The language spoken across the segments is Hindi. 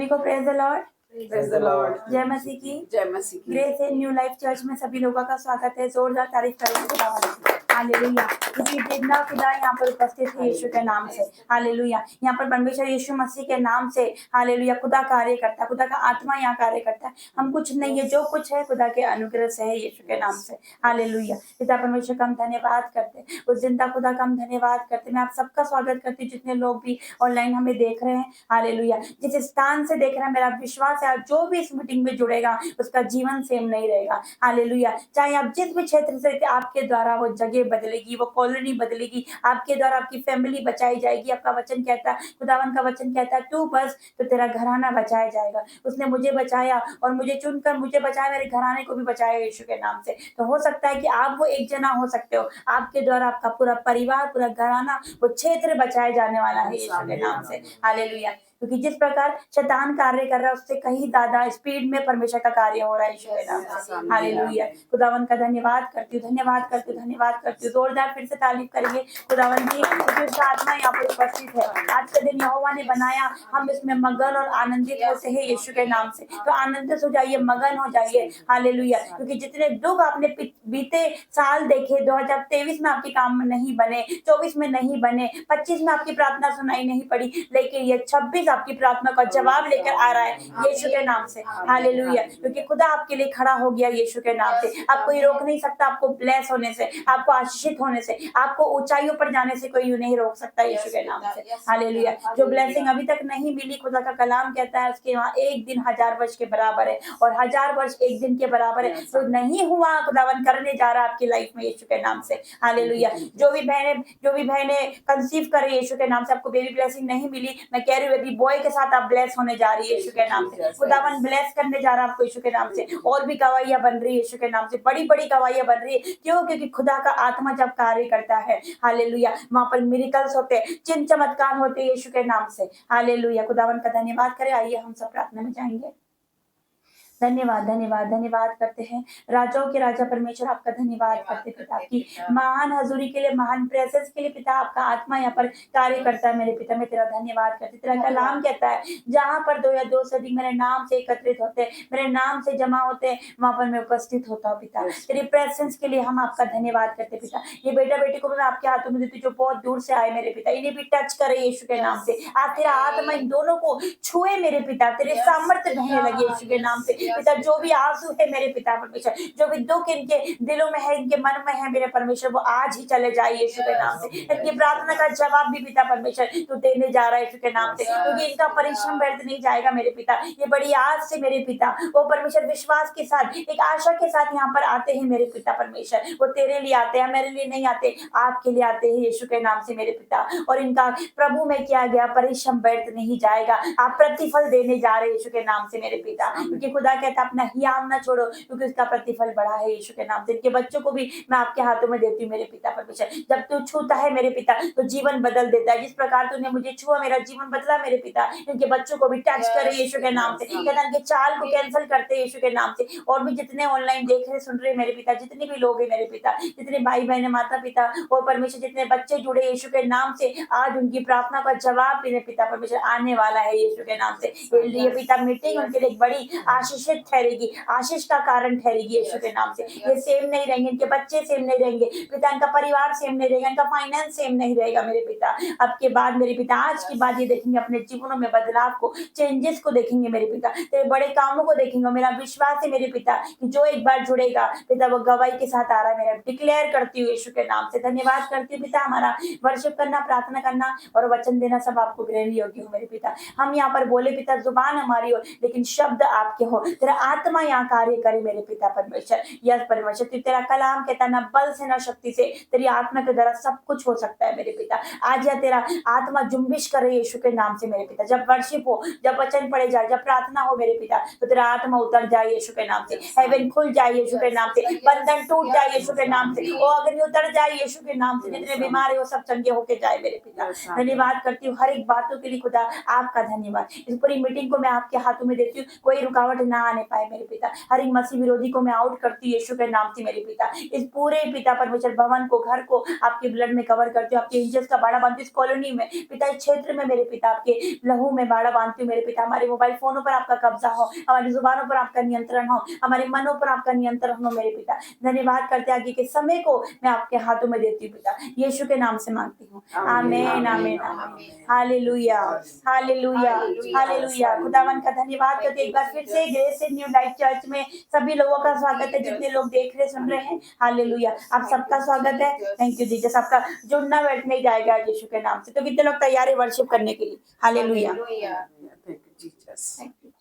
सभी को praise the Lord. Praise the Lord. जय मसीह की। जय मसीह की। Grace and new life church में सभी लोगों का स्वागत है। जोरदार तारीफ करेंगे खुदावन की। हालेलुया। इसी जिंदा खुदा यहाँ पर उपस्थित है यीशु के नाम से। हालेलुया। यहाँ पर परमेश्वर यीशु मसीह के नाम से हालेलुया खुदा कार्य करता है। खुदा का आत्मा यहाँ कार्य करता है। हम कुछ नहीं है, जो कुछ है खुदा के अनुग्रह से है यीशु के नाम से। हालेलुया। पिता परमेश्वर का हम धन्यवाद करते हैं, उस जिंदा खुदा का हम धन्यवाद करते हैं। मैं आप सबका स्वागत करती हूँ जितने लोग भी ऑनलाइन हमें देख रहे हैं। हालेलुया। जिस स्थान से देख रहे हैं, मेरा विश्वास है जो भी इस मीटिंग में जुड़ेगा उसका जीवन सेम नहीं रहेगा। हालेलुया। चाहे आप जिस भी क्षेत्र से आपके द्वारा वो जगह बदलेगी, वो कॉलोनी बदलेगी, आपके द्वारा आपकी फैमिली बचाई जाएगी। आपका वचन कहता है, खुदावन का वचन कहता है, तू बस तो तेरा घराना बचाया जाएगा। उसने मुझे बचाया और मुझे चुनकर मुझे बचाया, मेरे घराने को भी बचाया यीशु के नाम से। तो हो सकता है कि आप वो एक जना हो सकते हो, आपके द्वारा आपका पूरा परिवार, पूरा घराना, वो क्षेत्र बचाए जाने वाला है यीशु के नाम से। हालेलुया। क्योंकि जिस प्रकार शैतान कार्य कर रहा है उससे कहीं ज्यादा स्पीड में परमेश्वर का कार्य हो रहा है यीशु के नाम से। हालेलुया। खुदावन का धन्यवाद करती हूँ, धन्यवाद करती हूँ, धन्यवाद करती हूँ। जोरदार फिर से तारीफ करेंगे खुदावन की, क्योंकि उसका आत्मा यहाँ पर उपस्थित है। आज के दिन यहोवा ने बनाया, हम इसमें मगन और आनंदित होते हैं यीशु के नाम से। तो आनंदित हो जाइए, मगन हो जाइए। हालेलुया। क्योंकि जितने दुख आपने बीते साल देखे, 2023 में आपके काम नहीं बने, 24 में नहीं बने, 25 में आपकी प्रार्थना सुनाई नहीं पड़ी, लेकिन ये 26 आपकी प्रार्थना का जवाब लेकर आ रहा है यीशु के नाम से। हालेलुया। क्योंकि खुदा आपके लिए खड़ा हो गया यीशु के नाम से। आपको ये रोक नहीं सकता, आपको ब्लेस होने से, आपको आशीषित होने से, आपको ऊंचाइयों पर जाने से कोई नहीं रोक सकता यीशु के नाम से। हालेलुया। जो ब्लेसिंग अभी तक नहीं मिली, खुदा का कलाम कहता है उसके वहाँ एक दिन 1000 वर्ष के बराबर है और 1000 वर्ष एक दिन के बराबर है। तो नहीं हुआ, खुदावन करने जा रहा है आपकी लाइफ में यीशु के नाम से। हालेलुया। जो भी बहनें कंसीव कर रही है यीशु के नाम से, आपको बेबी ब्लेसिंग नहीं मिली, मैं कह रही हूँ बेबी बॉय के साथ आप ब्लेस होने जा रही है यीशु के नाम से। खुदावन ब्लेस करने जा रहा है आपको यीशु के नाम से। और भी गवाहियां बन रही है यीशु के नाम से, बड़ी बड़ी गवाहियां बन रही है। क्यों? क्योंकि खुदा का आत्मा जब कार्य करता है, हालेलुया, वहां पर मिरेकल्स होते हैं, चिन्ह चमत्कार होते हैं यीशु के नाम से। हालेलुया। खुदावन का धन्यवाद करें। आइए हम सब प्रार्थना में जाएंगे। धन्यवाद धन्यवाद धन्यवाद करते हैं राजाओं के राजा परमेश्वर, आपका धन्यवाद करते पिता की महान हजूरी के लिए, महान प्रेजेंस के लिए। पिता आपका आत्मा यहाँ पर कार्य करता है मेरे पिता। मैं तेरा धन्यवाद करती। तेरा कलाम कहता है जहाँ पर 2 या 2 से अधिक मेरे नाम से एकत्रित होते हैं, मेरे नाम से जमा होते हैं, वहां पर मैं उपस्थित होता हूँ पिता। तेरी प्रेजेंस के लिए हम आपका धन्यवाद करते पिता। ये बेटा बेटी को भी मैं आपके हाथों में देती हूँ जो बहुत दूर से आए मेरे पिता, इन्हें भी टच करे यीशु के नाम से। आज तेरा आत्मा इन दोनों को छुए मेरे पिता, तेरे सामर्थ्य बहने लगे यीशु के नाम से पिता। जो भी आंसू है मेरे पिता परमेश्वर, जो भी दुख इनके दिलों में है, इनके मन में है मेरे परमेश्वर, वो आज ही चले जाए यीशु के नाम से। इनकी प्रार्थना का जवाब भी पिता परमेश्वर तू देने जा रहा है यीशु के नाम से, क्योंकि इनका परिश्रम व्यर्थ नहीं जाएगा मेरे पिता। ये बड़ी आज से मेरे पिता वो परमेश्वर विश्वास के साथ, एक आशा के साथ यहाँ पर आते हैं मेरे पिता परमेश्वर। वो तेरे लिए आते हैं, मेरे लिए नहीं आते, आपके लिए आते हैं यीशु के नाम से मेरे पिता। और इनका प्रभु में किया गया परिश्रम व्यर्थ नहीं जाएगा, आप प्रतिफल देने जा रहे हैं यीशु के नाम से मेरे पिता। क्योंकि खुदा कहता अपना हियाव ना छोड़ो, क्योंकि उसका प्रतिफल बड़ा है यीशु के नाम से। इनके बच्चों को भी मैं आपके हाथों में देती हूँ मेरे पिता परमेश्वर। जब तू छूता है मेरे पिता तो जीवन बदल देता है। जिस प्रकार तूने मुझे छुआ, मेरा जीवन बदला मेरे पिता। इनके बच्चों को भी टच करे यीशु के नाम से। कहता इनके चाल को कैंसिल करते यीशु के नाम से। और भी जितने ऑनलाइन देख रहे सुन रहे मेरे पिता, जितने भी लोग हैं मेरे पिता, जितने भाई बहन माता पिता और परमेश्वर, जितने बच्चे जुड़े यीशु के नाम से, आज उनकी प्रार्थना का जवाब मेरे पिता परमेश्वर आने वाला है यीशु के नाम से। ये पिता मीटिंग उनके लिए बड़ी आशीषित ठहरेगी, आशीष का कारण ठहरेगी यीशु के नाम से। ये सेम नहीं रहेंगे, इनके बच्चे सेम नहीं रहेंगे पिता, इनका परिवार सेम नहीं रहेगा, इनका फाइनेंस सेम नहीं रहेगा मेरे पिता। अब के बाद मेरे पिता, आज की बात ये देखेंगे अपने जीवनों में बदलाव को, चेंजेस को देखेंगे मेरे पिता, तेरे बड़े कामों को देखेंगे। मेरा विश्वास है मेरे पिता कि जो एक बार जुड़ेगा पिता वो गवाही के साथ आ रहा है। मेरा डिक्लेयर करती हूँ यीशु के नाम से। धन्यवाद करती हूँ पिता, हमारा वर्शिप करना, प्रार्थना करना और वचन देना सब आपको ग्रहण योग्य हो मेरे पिता। हम यहाँ पर बोले पिता, जुबान हमारी हो लेकिन शब्द आपके हो, तेरा आत्मा यहाँ कार्य करे मेरे पिता परमेश्वर। यस परमेश्वर, तेरा कलाम कहता ना बल से ना शक्ति से, तेरी आत्मा के द्वारा सब कुछ हो सकता है मेरे पिता। आज यह तेरा आत्मा जुम्बिश करे यीशु के नाम से मेरे पिता। जब वर्शिप हो, जब वचन पढ़े जाए, जब प्रार्थना हो मेरे पिता, तो तेरा आत्मा उतर जाए यीशु के नाम से। हेवन खुल जाए यीशु के नाम से, बंधन टूट जाए यीशु के नाम से, ओ अगर उतर जाए यीशु के नाम से। जितने बीमार है वो सब चंगे होके जाए मेरे पिता। धन्यवाद करती हूँ हर एक बातों के लिए खुदा, आपका धन्यवाद। इस पूरी मीटिंग को मैं आपके हाथों में देती हूँ, कोई रुकावट ना आने पाए मेरे पिता। हर एक मसीह विरोधी को मैं आउट करती हूँ यीशु के नाम से मेरे पिता। इस पूरे पिता परमेश्वर भवन को, घर को आपके ब्लड में कवर करती हूँ, आपके एंजल्स का बाड़ा बांधती हूँ, इस कॉलोनी में पिता, इस क्षेत्र में मेरे पिता आपके लहू में बाड़ा बांधती हूँ मेरे पिता। हमारे मोबाइल फोनों पर आपका कब्जा हो, हमारी जुबानों पर आपका नियंत्रण हो, हमारे मनों पर आपका नियंत्रण हो मेरे पिता। धन्यवाद करते आगे के समय को मैं आपके हाथों में देती हूँ पिता, यीशु के नाम से मांगती हूँ, आमीन आमीन आमीन। Hallelujah hallelujah hallelujah. खुदावन का धन्यवाद करते एक बार फिर से ग्रेस इन न्यू लाइफ चर्च में सभी लोगों का स्वागत है, जितने लोग देख रहे सुन रहे हैं। हालेलुया, आप सबका स्वागत है। थैंक यू जीसस, आपका जुड़ना बैठने जाएगा यीशु के नाम से। तो कितने लोग तैयार है वर्शिप करने के लिए? Hallelujah. Thank you, Jesus. Thank you.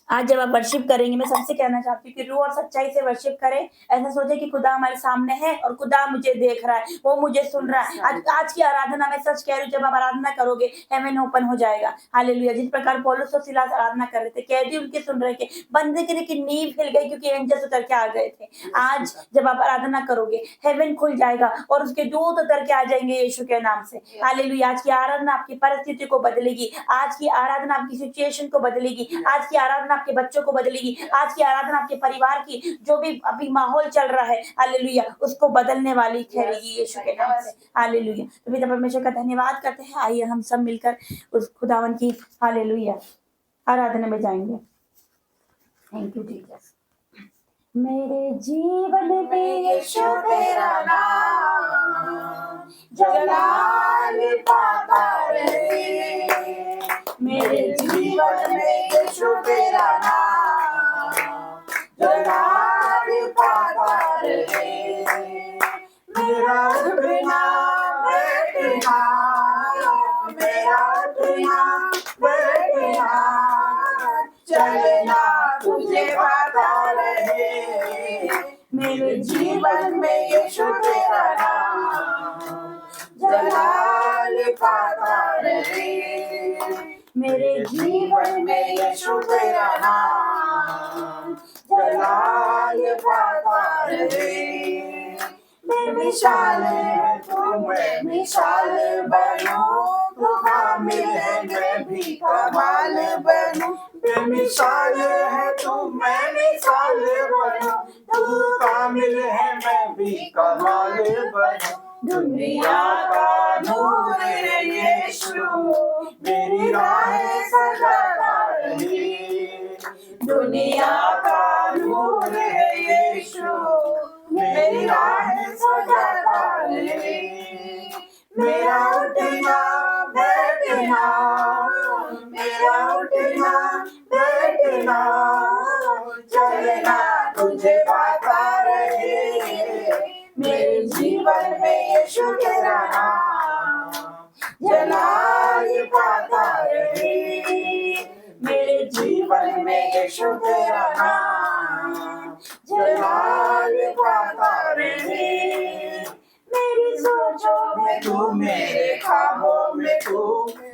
आज जब आप वर्शिप करेंगे, मैं सबसे कहना चाहती हूँ कि रूह और सच्चाई से वर्शिप करें। ऐसा सोचे कि खुदा हमारे सामने है और खुदा मुझे देख रहा है, वो मुझे सुन रहा है। आज की आराधना में सच कह रही हूँ, जब आप आराधना करोगे हेवन ओपन हो जाएगा। हालेलुया। जिस प्रकार पौलुस और सिलास आराधना कर रहे थे, कैदी उनके सुन रहे थे, बंदी की नींव हिल गई क्योंकि एंजल्स उतर के आ गए थे। आज जब आप आराधना करोगे हेवन खुल जाएगा और उसके दूत उतर के आ जाएंगे यीशु के नाम से। हालेलुया। आज की आराधना आपकी परिस्थिति को बदलेगी, आज की आराधना आपकी सिचुएशन को बदलेगी, आज की आराधना आपके बच्चों को बदलेगी, आज की आराधना आपके परिवार की जो भी अभी माहौल चल रहा है, हालेलुया, उसको बदलने वाली ठहरेगी यीशु के नाम से। हालेलुया। तो पिता परमेश्वर का धन्यवाद करते हैं। आइए हम सब मिलकर उस खुदावन की हालेलुया आराधना में जाएंगे। Thank you Jesus. मेरे जीवन में यीशु तेरा नाम जलाल पाता रहे, मेरे जीवन में यीशु तेरा नाम जलाल पाता रहे। मेरा उठना बैठना, मेरा उठना बैठना, चलना तुझे पाता रहे। मेरे जीवन में यीशु तेरा नाम जलाल पाता रहे, मेरे जीवन में यीशु तेरा नाम जलाल पाता रहे। मैं मिसाल है तू, मैं मिसाल बनूं, तू कामिल है मैं भी कमाल बनूं। मैं मिसाल है तू, मैं मिसाल बनूं, तू कामिल है मैं भी कमाल बनूं। दुनिया का नूर है यीशु, मेरी राहें सजाता रहे। दुनिया का नूर है यीशु, मेरी राहें सजाता रहे। मेरा उठना बैठना, मेरा उठना बैठना, चलना तुझे पाता रहे। मेरे जीवन में यीशु तेरा नाम जलाल पाता रहे, मेरे जीवन में यीशु तेरा नाम जलाल पाता रहे। मेरी सोचों में तू, मेरे ख्वाबों में तू,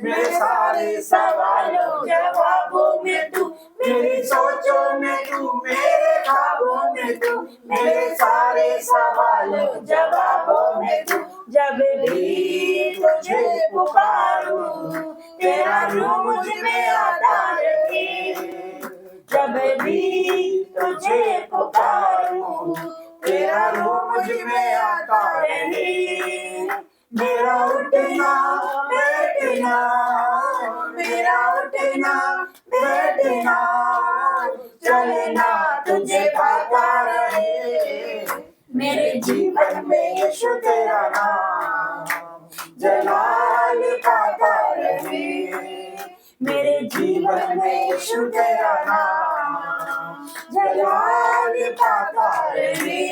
मेरे सारे सवालों जवाबों में तू, मेरी सोचों में तू, मेरे ख्वाबों में तू, मेरे सारे सवालों जवाबों में तू। जब भी तुझे पुकारूं, तेरा रूह मुझ में आता रहे। जब भी तुझे पुकारूं, तेरा रूह मुझ में आता रहे। मेरा उठना बैठना, मेरा उठना बैठना, चलना तुझे पाता रहे। मेरे जीवन में यीशु तेरा नाम जलाल पाता रहे। मेरे जीवन में यीशु तेरा नाम जलाल पाता रहे।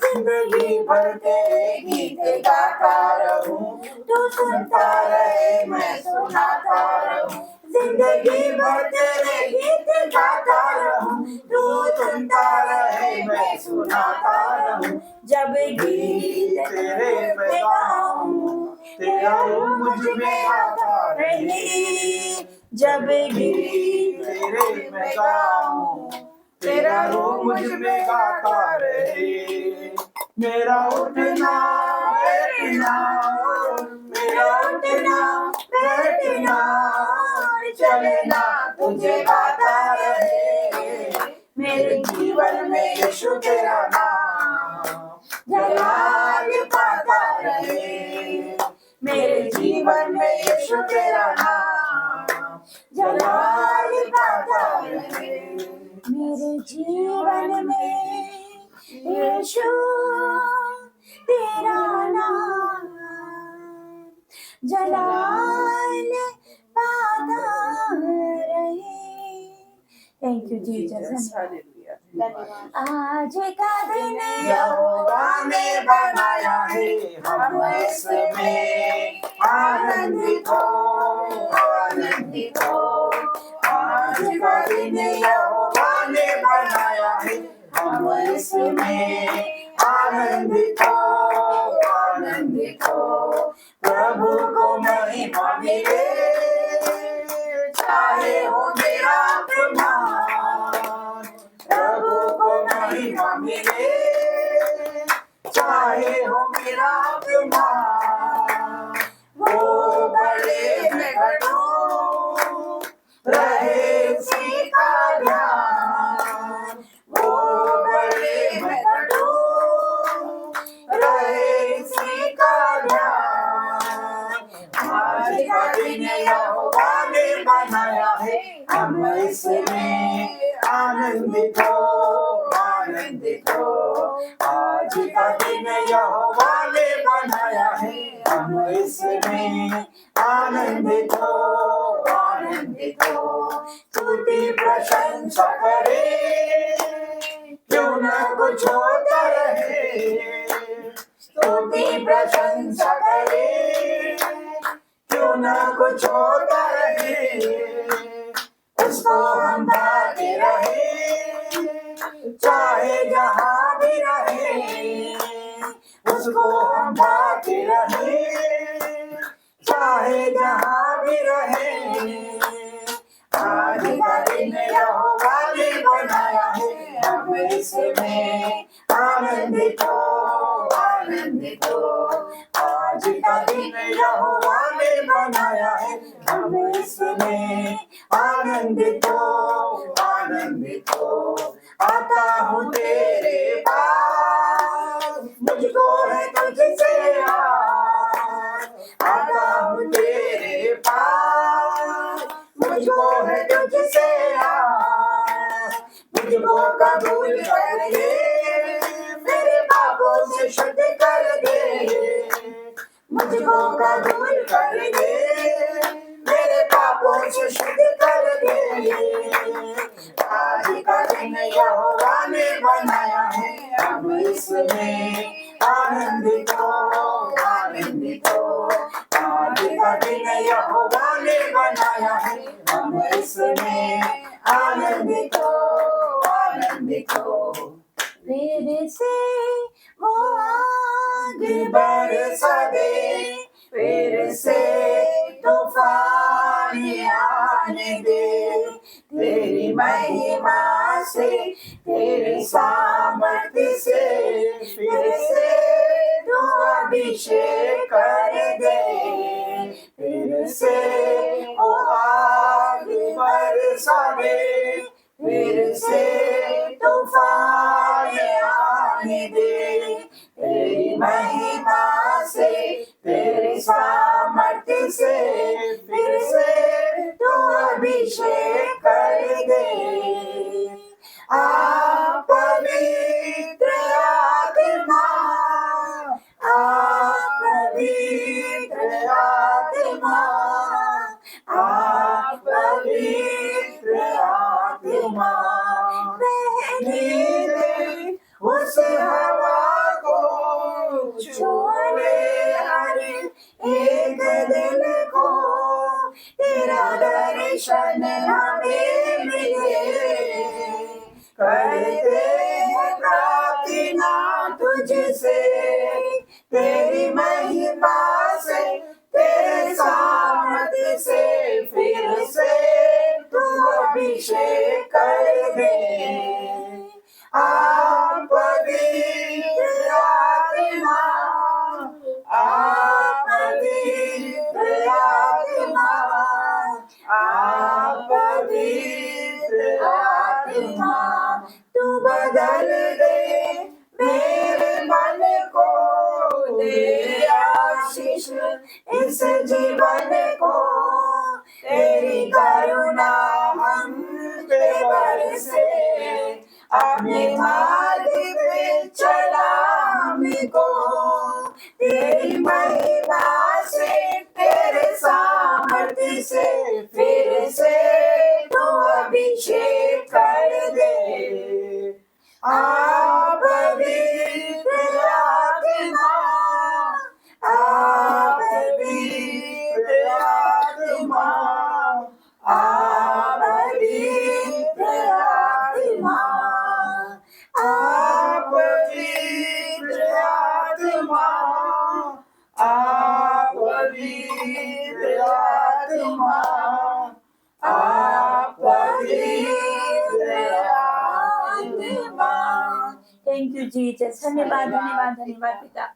जिंदगी भर तेरे गीत गाता रहूं, तू सुनता रहे मैं सुनाता रहूं। जिंदगी भर तेरे गीत गाता रहूं, तू सुनता रहे मैं सुनाता रहूं। जब गीत तेरे मैं गाऊं, तेरा रूह मुझ में आता रहे। जब गीत तेरे मैं गाऊं, तेरा रूह मुझ में गाता रहे। मेरा उठना बैठना, मेरा उठना बैठना, चलना तुझे गाता रहे। मेरे जीवन में यीशु तेरा नाम जलाल पाता रहे। मेरे जीवन में यीशु तेरा नाम जलाल पाता रहे। मेरे जीवन में यीशु तेरा नाम जलाल पाता रहे। Thank you Jesus. हालेलुया। आज का दिन यहोवा ने बनाया है, हम इसमें आनंदित हो, आनंदित हो। आज का दिन यहोवा ने बनाया है, हम इसमें आनंदित हो, आनंदित हो। प्रभु को महिमा मिले, चाहे हो मेरा प्रधान। प्रभु को महिमा मिले, चाहे हो मेरा प्रधान। वो बड़े में घटूं, रहे उसी का ध्यान। वो बड़े में घटूं, रहे उसी का ध्यान। आज का दिन यहोवा ने बनाया है, हम इसमें आनंदित हो, आनंदित हो। आज का दिन यहोवा ने बनाया है, हम इसमें आनंदित हो, आनंदित हो। स्तुति प्रशंसा करे, क्यों न कुछ होता रहे। स्तुति प्रशंसा करे, क्यों न कुछ होता रहे। उसको हम भाते रहे, चाहे जहाँ भी रहे। उसको हम भाते रहे, चाहे जहाँ भी रहे। आज का दिन यहोवा ने बनाया है, हम इसमें आनंदित हो, आनंदित हो। आज का दिन यहोवा ने बनाया है, हम इसमें आनंदित हो, आनंदित हो। आता हूँ तेरे पास, मुझको है तुझसे यार। आता हूँ तेरे पास, मुझको है तुझसे यार। मुझको कबूल कर दे, मेरे पापों से शुद्ध कर दे। मुझको कबूल कर दे, मेरे पापों से शुद्ध कर दे। आज का दिन यहोवा ने बनाया है, हम इसमें आनंदित हो, आनंदित हो। आज का दिन यहोवा ने बनाया है, हम इसमें आनंदित हो, आनंदित हो। फिर से वो आग बरसा दे, फिर से तूफान आने दे। तेरी महिमा से, तेरी सामर्थ्य से, फिर से तू अभिषेक कर दे। फिर से ओ आग बरसा दे, फिर से तूफान आने दे। तेरी महिमा से, तेरी सामर्थ्य से, फिर से तू अभिषेक कर दे। आप पवित्र आत्मा, आप पवित्र आत्मा, आप पवित्र आत्मा। बहने दे उस हवा को, छोड़े हर एक दिल को। तेरा दर्शन हमें मिले, करते हैं प्रार्थना तुझसे। तेरी महिमा से, तेरे सामर्थ्य से, फिर से तू अभिषेक कर दे। आप पवित्र आत्मा, आप पवित्र आत्मा, आप पवित्र आत्मा। पे बरसे, अपने मार्ग पे चला हमको, तेरी महिमा से तेरे सामर्थ्य से फिर से तू अभिषेक कर दे। आप पवित्र आत्मा, आप पवित्र आत्मा, आप पवित्र आत्मा, आप पवित्र आत्मा, आप पवित्र आत्मा, आप पवित्र आत्मा। Thank you Jesus. धन्यवाद धन्यवाद धन्यवाद पिता,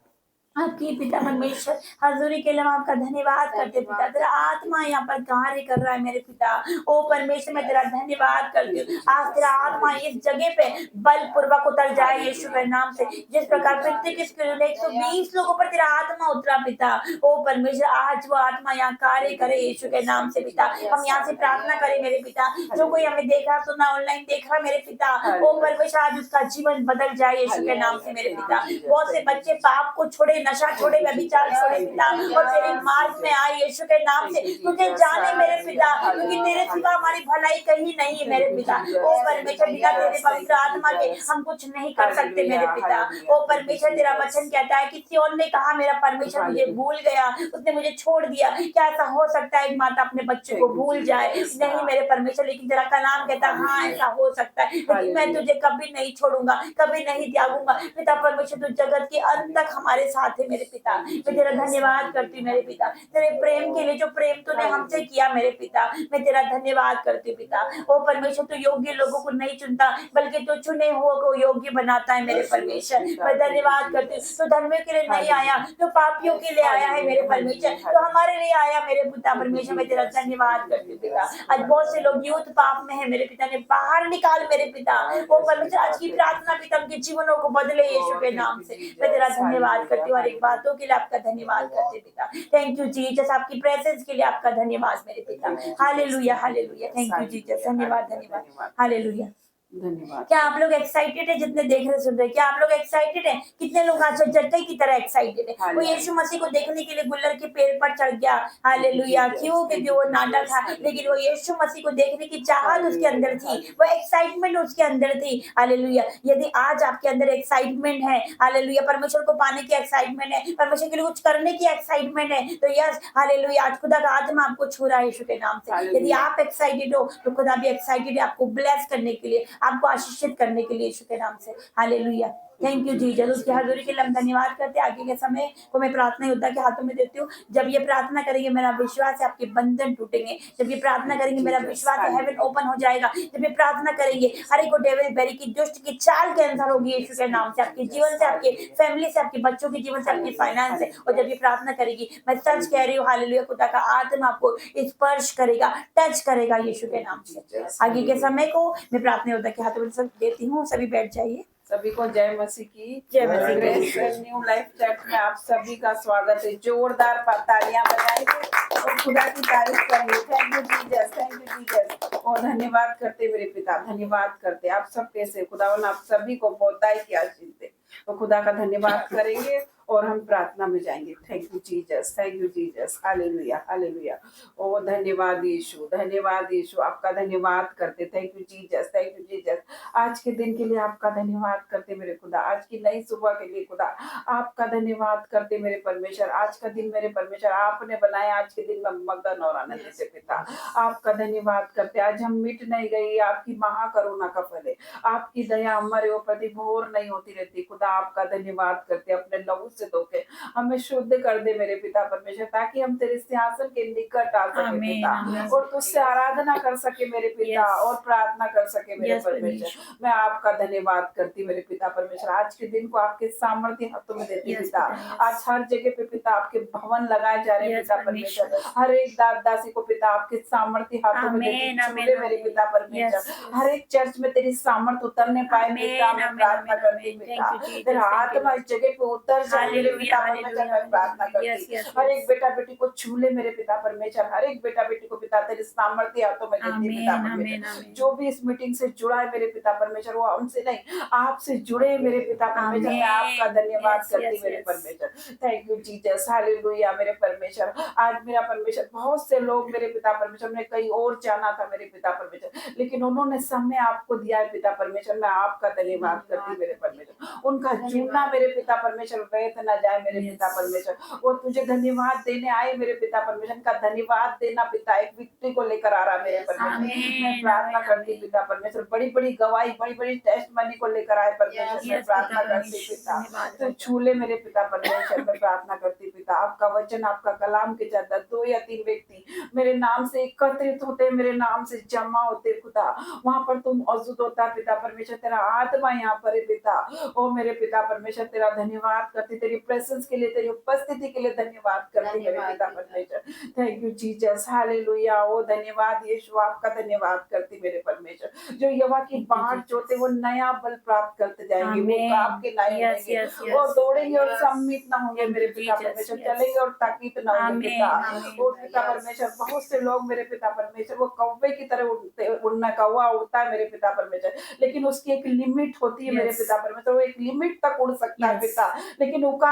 आपकी पिता परमेश्वर हजूरी के लिए हम आपका धन्यवाद करते पिता। तेरा आत्मा यहाँ पर कार्य कर रहा है मेरे पिता। ओ परमेश्वर मैं तेरा धन्यवाद करती हूँ। आज तेरा आत्मा इस जगह पे बलपूर्वक उतर जाए यीशु के नाम से। जिस प्रकार पृथ्वी के 120 लोगों पर तेरा आत्मा उतरा पिता, ओ परमेश्वर आज वो आत्मा यहाँ कार्य करे यीशु के नाम से पिता। हम यहाँ से प्रार्थना करें मेरे पिता, जो कोई हमें देख रहा सुना ऑनलाइन देख रहा मेरे पिता, ओ परमेश्वर आज उसका जीवन बदल जाए यीशु के नाम से मेरे पिता। बहुत से बच्चे पाप को छोड़े, नशा छोड़े, व्यभिचार छोड़े पिता, और तेरे मार्ग में आए यीशु के नाम से। तुझे जाने मेरे पिता, क्योंकि तेरे सिवा हमारी भलाई कहीं नहीं है मेरे पिता। ओ परमेश्वर बिना तेरे पवित्र आत्मा के हम कुछ नहीं कर सकते मेरे पिता। ओ परमेश्वर तेरा वचन कहता है कि सिय्योन ने कहा मेरा परमेश्वर मुझे भूल गया, उसने मुझे छोड़ दिया। क्या ऐसा हो सकता है एक माता अपने बच्चे को भूल जाए? नहीं मेरे परमेश्वर, लेकिन तेरा कलाम कहता है हाँ ऐसा हो सकता है, लेकिन मैं तुझे कभी नहीं छोड़ूंगा, कभी नहीं त्यागूंगा पिता परमेश्वर। तू जगत के अंत तक हमारे साथ है मेरे पिता। मैं तेरा धन्यवाद करती हूँ मेरे पिता, तेरे प्रेम के लिए जो प्रेम तूने हमसे किया मेरे पिता। मैं तेरा धन्यवाद करती हूँ पिता। ओ परमेश्वर तू योग्य लोगों को नहीं चुनता, बल्कि तू चुने हुए को योग्य बनाता है मेरे परमेश्वर। मैं धन्यवाद करती हूँ। तू धर्मियों के लिए नहीं आया, तू पापियों के लिए आया है मेरे परमेश्वर, तो हमारे लिए आया मेरे पिता परमेश्वर। मैं तेरा धन्यवाद करती हूँ पिता। आज बहुत से लोग यूथ पाप में है मेरे पिता, ने बाहर निकाल मेरे पिता। ओ परमेश्वर आज की प्रार्थना पिता उनके जीवनों को बदले यीशु के नाम से। मैं तेरा धन्यवाद करती हूँ, हर एक बातों के लिए आपका धन्यवाद करते पिता। थैंक यू जीसस, आपकी प्रेजेंस के लिए आपका धन्यवाद मेरे पिता। Hallelujah hallelujah, thank you Jesus, धन्यवाद धन्यवाद हालेलुया। धन्यवाद। क्या आप लोग एक्साइटेड है? जितने देख रहे सुन रहे, क्या आप लोग एक्साइटेड है? कितने लोग आज जट्टे की तरह एक्साइटेड है? वो यीशु मसीह को देखने के लिए गुल्लर के पेड़ पर चढ़ गया। हालेलुया। क्यों? क्योंकि वो नाटक था, लेकिन वो यीशु मसीह को देखने की चाहत उसके अंदर थी, वो एक्साइटमेंट उसके अंदर थी। हालेलुया। यदि आज आपके अंदर एक्साइटमेंट है, हालेलुया, परमेश्वर को पाने की एक्साइटमेंट है, परमेश्वर के लिए कुछ करने की एक्साइटमेंट है, तो यस हालेलुया, आज खुदा का आत्मा आपको छू रहा है यीशु के नाम से। यदि आप एक्साइटेड हो तो खुदा भी एक्साइटेड है आपको ब्लेस करने के लिए, आपको आशीषित करने के लिए यीशु के नाम से। हालेलुया। Thank you Jesus. उसकी हजूरी के लिए हम धन्यवाद करते हैं। आगे के समय को मैं प्रार्थना योद्धा के हाथों में देती हूँ। जब ये प्रार्थना करेंगे मेरा विश्वास है आपके बंधन टूटेंगे। जब ये प्रार्थना करेंगे मेरा विश्वास है हेवन ओपन हो जाएगा। जब ये प्रार्थना करेंगे हर एक को डेविल बेरी की दुष्ट की चाल के अनुसार होगी यीशु के नाम से, आपके जीवन से, आपके फैमिली से, आपके बच्चों के जीवन से, आपके फाइनेंस से। और जब ये प्रार्थना करेगी मैं सच कह रही हूँ हालेलुया, खुदा का आत्मा आपको स्पर्श करेगा, टच करेगा यीशु के नाम से। आगे के समय को मैं प्रार्थना योद्धा के हाथों में देती हूँ। सभी बैठ जाइए। सभी को जय मसीह की। जय मसीह। ग्रेस न्यू लाइफ चर्च में आप सभी का स्वागत है। जोरदार तालियां बजाएंगे और खुदा की तारीफ करेंगे। Thank you Jesus, thank you Jesus. और धन्यवाद करते मेरे पिता, धन्यवाद करते। आप सब कैसे? खुदावन आप सभी को बहुताई की आशीष दे। तो खुदा का धन्यवाद करेंगे और हम प्रार्थना में जाएंगे। Thank you Jesus, thank you Jesus. Hallelujah hallelujah. ओ धन्यवाद यीशु, धन्यवाद यीशु, आपका धन्यवाद करते। Thank you Jesus, thank you Jesus. आज के दिन के लिए आपका धन्यवाद करते मेरे खुदा, आज की नई सुबह के लिए खुदा आपका धन्यवाद करते मेरे परमेश्वर। आज का दिन मेरे परमेश्वर आपने बनाया, आज के दिन में मगन और आनंद से पिता आपका धन्यवाद करते। आज हम मिट नहीं गई, आपकी महाकरुणा का फल है, आपकी दया हमारे ऊपर भोर नहीं होती रहती। खुदा आपका धन्यवाद करते। अपने लहू से धोके हमें शुद्ध कर दे मेरे पिता परमेश्वर, ताकि हम तेरे सिंहासन के निकट आ सके पिता, और तुझसे आराधना कर सके मेरे पिता, और प्रार्थना कर सके मेरे परमेश्वर। मैं आपका धन्यवाद करती मेरे पिता परमेश्वर। आज के दिन को आपके सामर्थ्य हाथों में देती पिता। आज हर जगह पे पिता आपके भवन लगाए जा रहे हैं पिता परमेश्वर। हर एक दासी को पिता आपके सामर्थ्य हाथों में देती मेरे पिता परमेश्वर। हर एक चर्च में तेरी सामर्थ उतरने पाए पिता, मैं प्रार्थना करती पिता। तेरा आत्मा इस जगह पे उतर जाए मेरे पिता परमेश्वर, मैं प्रार्थना करती हर एक बेटा बेटी को छू ले मेरे पिता परमेश्वर, हर एक बेटा बेटी को पिता तेरे सामर्थ्य हाथों में देती पिता परमेश्वर। जो भी इस मीटिंग से जुड़ा है मेरे पिता परमेश्वर, वो हमसे नहीं आपसे जुड़े मेरे पिता परमेश्वर। मैं आपका धन्यवाद करती मेरे परमेश्वर। थैंक यू जीसस, हालेलुया मेरे परमेश्वर। आज मेरा परमेश्वर, बहुत से लोग मेरे पिता परमेश्वर ने कहीं और जाना था मेरे पिता परमेश्वर, लेकिन उन्होंने समय आपको दिया है पिता परमेश्वर। मैं आपका धन्यवाद करती मेरे परमेश्वर। उनका जुड़ना मेरे पिता परमेश्वर व्यर्थ न जाए मेरे पिता परमेश्वर। वो तुझे धन्यवाद देने आए मेरे पिता परमेश्वर, का धन्यवाद देना पिता एक विक्ट्री को लेकर आ रहा मेरे परमेश्वर। मैं प्रार्थना करती पिता परमेश्वर, बड़ी बड़ी गवाही, बड़ी बड़ी टेस्टमनी को लेकर आए परमेश्वर। मैं प्रार्थना करती पिता, तो छू ले मेरे पिता परमेश्वर। मैं प्रार्थना करती पिता, आपका वचन, आपका कलाम के ज्यादा 2 या 3 व्यक्ति मेरे नाम से एकत्रित होते, मेरे नाम से जमा होते खुदा, वहां पर तुम मौजूद होता पिता परमेश्वर। तेरा आत्मा यहाँ पर है पिता। ओ मेरे पिता परमेश्वर, तेरा धन्यवाद करती, तेरी प्रेजेंस के लिए, तेरी उपस्थिति के लिए धन्यवाद करती मेरे पिता परमेश्वर। Thank you Jesus, hallelujah. ओ धन्यवाद यीशु, आपका धन्यवाद करती मेरे परमेश्वर। जो यवा की बाट जोते वो नया बल प्राप्त करते जाएंगे, वो आपके लायक होंगे, वो दौड़ेंगे और सम्मित ना होंगे मेरे पिता परमेश्वर, चलेंगे और ताकीत ना होंगे पिता। ओ पिता परमेश्वर, बहुत से लोग मेरे पिता परमेश्वर वो कौवे की तरह उड़ते, उड़ना कौवा उड़ता है मेरे पिता परमेश्वर, लेकिन उसकी एक लिमिट होती है मेरे पिता परमेश्वर। वो एक लिमिट तक उड़ सकता है पिता, लेकिन उसका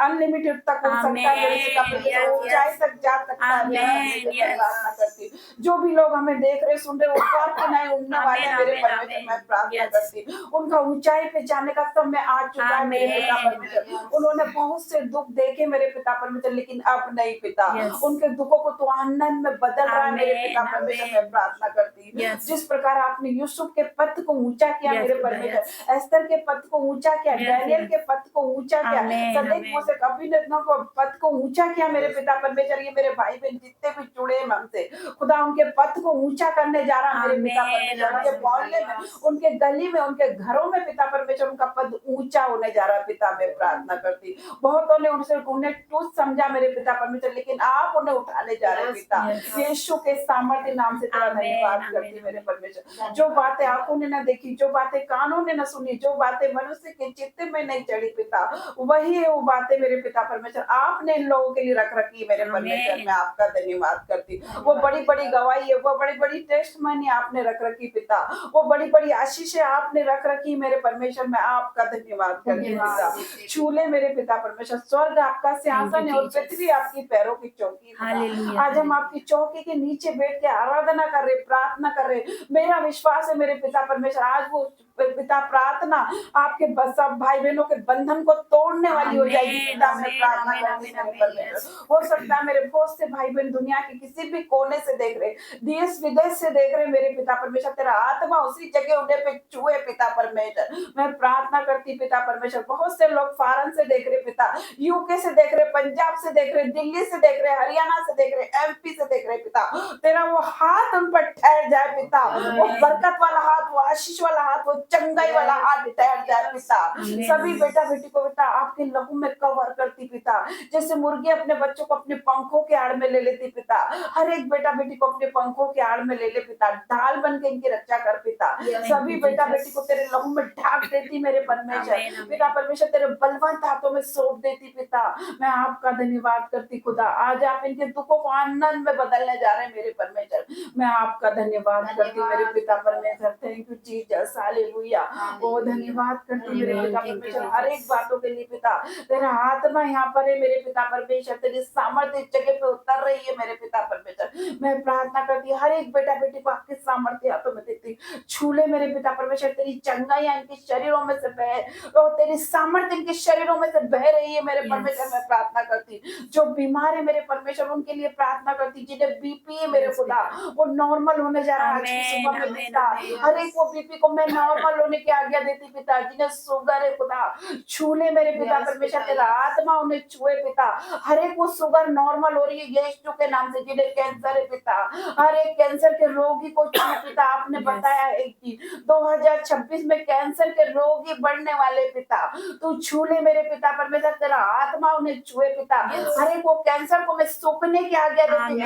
अनलिमिटेड तक उड़ सकता है मेरे पिता परमेश्वर, ऊंचाई तक जा सकता है मेरे प्रार्थना करती। जो भी लोग हमें देख रहे सुन रहे ऊपर के नहीं उड़ने वाले मेरे परमेश्वर, मैं प्रार्थना करती उनका ऊंचाई पे जाने का समय आ चुका है मेरे पिता परमेश्वर। उन्होंने बहुत से दुख देखे मेरे पिता परमेश्वर, लेकिन अब नहीं पिता, उनके दुखों को तो आनंद में बदल रहा है मेरे पिता परमेश्वर। मैं प्रार्थना करती जिस प्रकार आपने यूसुफ के पथ को ऊंचा किया मेरे परमेश्वर, एस्तर के पथ को ऊंचा किया, डैनियल के पथ को ऊंचा किया, सदैव मोसेक अभिनन्दन को पथ को ऊंचा किया मेरे पिता परमेश्वर। ये मेरे भाई बहन जितने भी जुड़े हैं हमसे खुदा, उनके पथ को ऊंचा करने जा रहा मेरे पिता परमेश्वर। उनके मोहल्ले में, उनके गली में, उनके घरों में पिता परमेश्वर उनका पद ऊंचा होने जा रहा है पिता। मैं प्रार्थना करती बहुतों ने उनसे उन्हें तुच्छ समझा मेरे पिता परमेश्वर, लेकिन आप उन्हें उठाने जा रहे पिता। यीशु के सामर्थ्य नाम से तेरा धन्यवाद करती मेरे परमेश्वर। जो बातें आंखों ने न देखी, जो बातें कानों ने न सुनी, जो बातें मनुष्य के चित्त में नहीं चढ़ी पिता, वही है वो बातें मेरे पिता परमेश्वर आपने इन लोगों के लिए रख रखी मेरे परमेश्वर। मैं आपका धन्यवाद करती। वो बड़ी बड़ी गवाही है, वो बड़ी बड़ी टेस्टमनी आपने रख रखी पिता, वो बड़ी बड़ी आशीषें आपने रख रखी मेरे परमेश्वर। मैं आपका धन्यवाद करती पिता। छू ले मेरे पिता परमेश्वर, स्वर्ग आपका सिंहासन है और पृथ्वी आपकी पैरों की चौकी है। आज हम आपकी चौकी के नीचे बैठ के आराधना कर रहे, प्रार्थना कर रहे। मेरा विश्वास है मेरे पिता परमेश्वर, आज वो पिता प्रार्थना आपके सब भाई बहनों के बंधन को तोड़ने वाली हो जाएगी पिता। मैं प्रार्थना करती मेरे परमेश्वर। हो सकता है मेरे बहुत से भाई बहन दुनिया के किसी भी कोने से देख रहे, देश विदेश से देख रहे मेरे पिता परमेश्वर, तेरा आत्मा उसी जगह उन्हें पे छुए पिता परमेश्वर। मैं प्रार्थना करती पिता परमेश्वर। बहुत से लोग फॉरेन से देख रहे पिता, यूके से देख रहे, पंजाब से देख रहे, दिल्ली से देख रहे, हरियाणा से देख रहे, एमपी से देख रहे पिता। तेरा वो हाथ उन पर ठहर जाए पिता, वो बरकत वाला हाथ, वो आशीष वाला हाथ, वो चंगाई वाला हाथ ठहर जाए पिता। सभी बेटा बेटी को पिता आपके लहू में कवर करती पिता, जैसे मुर्गी अपने बच्चों को अपने पंखों के आड़ में ले लेती पिता। हर एक बेटा बेटी को अपने पंखों के आड़ में ले ले पिता, ढाल बन के इनकी रक्षा कर पिता। सभी बेटा बेटी को तेरे लहू में ढाक देती मेरे परमेश्वर। पिता परमेश्वर तेरे बलवंत हाथों में सौंप देती पिता। मैं आपका धन्यवाद करती खुदा, आज आप इनके दुखों को आनंद में बदलने जा रहे हैं मेरे परमेश्वर। मैं आपका धन्यवाद करती मेरे पिता परमेश्वर। Thank you Jesus, hallelujah. ओ धन्यवाद करती मेरे पिता परमेश्वर हर एक बातों के लिए पिता। तेरा आत्मा यहाँ पर है मेरे पिता परमेश्वर, तेरी सामर्थ्य इस जगह पे उतर रही है मेरे पिता परमेश्वर। मैं प्रार्थना करती हर एक बेटा बेटी को आपके सामर्थ्य हाथों में देती। छू ले मेरे पिता परमेश्वर, तेरी चंगाई इनके शरीरों में से बह, तो तेरी सामर्थ्य इनके शरीरों में से बह रही है मेरे परमेश्वर। मैं प्रार्थना करती जो बीमार है मेरे परमेश्वर उनके लिए प्रार्थना करती, जिन्हें बीपी है मेरे खुदा वो नॉर्मल होने जा रहा है आज की सुबह में पिता। हर एक वो बीपी को मैं नॉर्मल होने की आज्ञा देती पिता। जिन्हें शुगर है खुदा छू ले मेरे पिता परमेश्वर, तेरा आत्मा उन्हें छुए पिता। हर एक वो शुगर नॉर्मल हो रही है यीशु के नाम से। जिन्हें कैंसर है पिता, हर एक कैंसर के रोगी को छू पिता। आपने बताया है कि 2026 में कैंसर के रोगी बढ़ने वाले पिता, तू छू ले मेरे पिता परमेश्वर, तेरा आत्मा उन्हें छुए पिता। हर एक वो कैंसर को मैं सूखने की आज्ञा देती।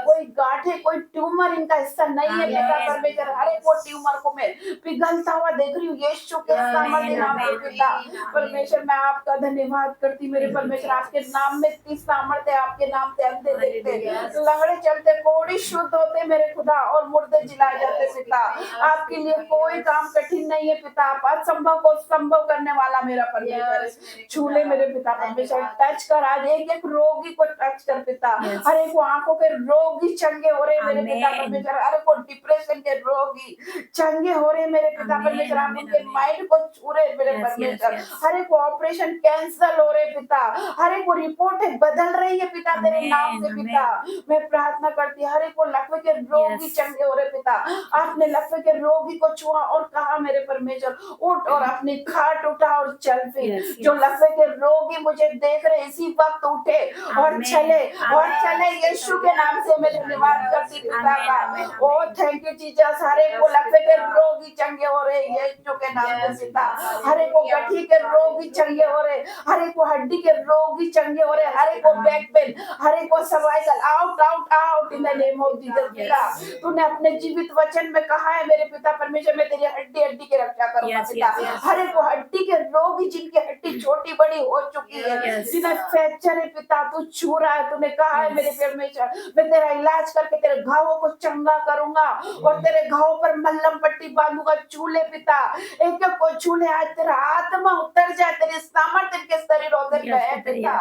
कोई गांठे, कोई ट्यूमर इनका हिस्सा नहीं है पिता परमेश्वर। हर एक वो ट्यूमर को मैं पिघलता हुआ देख रही हूँ यीशु के सामर्थ्य नाम से पिता। परमेश्वर मैं आपका धन्यवाद करती मेरे परमेश्वर, आपके नाम में इतनी सामर्थ्य है, आपके नाम से अंधे देखते, लंगड़े चलते, कोढ़ी शुद्ध होते मेरे खुदा, और मुर्दे जिलाए जाते पिता। आपके लिए कोई काम कठिन नहीं है पिता, आप असंभव को संभव करने वाला मेरा परमेश्वर। छूले मेरे पिता परमेश्वर, टच कर आज एक एक रोगी को टच कर पिता। हर एक को आंखों के रोगी चंगे हो रहे मेरे पिता परमेश्वर, हर एक को डिप्रेशन के रोगी चंगे हो रहे मेरे पिता परमेश्वर, आप उनके माइंड को छू रहे मेरे परमेश्वर। हर एक को ऑपरेशन कैंसल हो रहे पिता, हर एक को रिपोर्ट बदल रही है पिता तेरे नाम से पिता। मैं प्रार्थना करती हर एक को लकवे के रोगी चंगे हो रहे पिता। आपने लकवे के रोगी को छुआ और कहा मेरे परमेश्वर उठ और अपनी खाट उठा और चल फिर। जो लकवे के रोगी मुझे देख रहे इसी वक्त उठे और चले और चले यीशु के नाम से मैं धन्यवाद करती पिता का। ओ थैंक यू जीसस, हर एक को लकवे के रोगी चंगे हो रहे यीशु के नाम से पिता। हर एक को गठी के रोगी चंगे हो रहे, हर एक को हड्डी के रोगी चंगे हो रहे, हर एक को बैक पेन, हर एक को cervical out out out in the name of Jesus पिता। तूने अपने जीवित वचन में कहा है मेरे पिता परमेश्वर, मैं तेरी हड्डी हड्डी की रक्षा करूंगा पिता। हर एक को हड्डी के रोगी जिनकी हड्डी छोटी बड़ी हो चुकी है, जिन्हें फ्रैक्चर है पिता, तू छू रहा है। तूने कहा है मेरे परमेश्वर मैं तेरा इलाज करके तेरे घावों को चंगा करूंगा और तेरे घावों पर मल्लम पट्टी बांधूंगा। छूले पिता, एक एक को छूले आज तेरा आत्मा उतर जाए, तेरे सामर्थ्य के शरीर उतर गए पिता।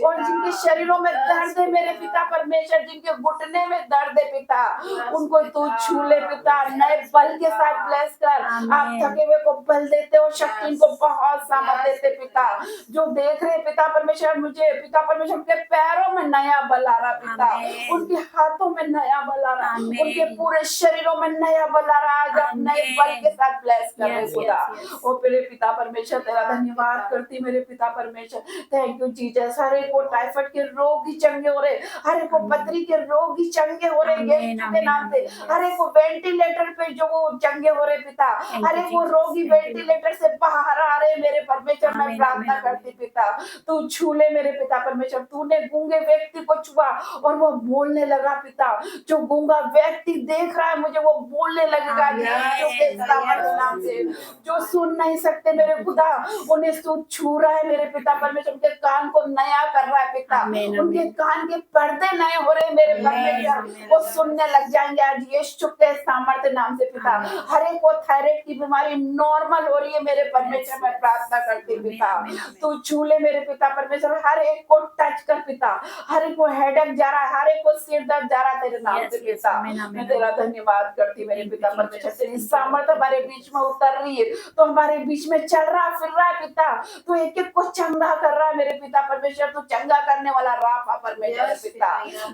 और जिनके शरीरों में दर्द है मेरे पिता परमेश्वर, जिनके घुटने में दर्द है पिता, उनको तू छूले पिता, नए बल के साथ ब्लेस कर। आप थके हुए को बल देते हो, शक्ति इनको बहुत सामर्थ्य देते पिता। जो देख रहे पिता परमेश्वर मुझे पिता परमेश्वर उनके पैरों में नया बल आ रहा पिता, उनके हाथों में नया बल आ रहा, उनके पूरे शरीरों में नया बल आ रहा। आज आप नए बल के साथ ब्लेस कर रहे खुदा। ओ मेरे पिता परमेश्वर तेरा धन्यवाद करती मेरे पिता परमेश्वर, थैंक यू जीसस। हर एक को टाइफाइड के रोगी चंगे हो रहे, हर एक को पथरी के रोगी चंगे हो रहे यीशु के नाम से। हर एक को वेंटिलेटर पे जो वो चंगे हो रहे पिता, हर एक वो रोगी वेंटिलेटर से बाहर आ रहे मेरे परमेश्वर। मैं प्रार्थना करती पिता तू छूले मेरे पिता परमेश्वर। तूने गूंगे व्यक्ति को छुआ और वो बोलने लगा पिता। जो गूंगा व्यक्ति देख रहा है मुझे वो बोलने लगेगा यीशु के नाम से। जो सुन नहीं सकते मेरे खुदा उन्हें तू छू रहा है मेरे पिता परमेश्वर, उनके कान को नया कर रहा है पिता, उनके कान के पर्दे नए हो रहे मेरे परमेश्वर, वो सुनने लग जाएंगे आज यीशु के सामर्थ्य नाम से पिता। हर एक को थायराइड की बीमारी नॉर्मल हो रही है मेरे परमेश्वर। मैं प्रार्थना करती पिता तू छूले मेरे पिता परमेश्वर, हर एक को टच कर पिता। हर एक को हेडेक जा रहा है, हर एक को सिर दर्द जा रहा है तेरे नाम से पिता। मैं तेरा धन्यवाद करती मेरे पिता परमेश्वर, तेरी सामर्थ्य हमारे बीच में उतर रही है, तो हमारे बीच में चल रहा फिर रहा है पिता। तू एक एक को चंगा कर रहा है मेरे पिता परमेश्वर, तू चंगा करने वाला राफा परमेश्वर पिता।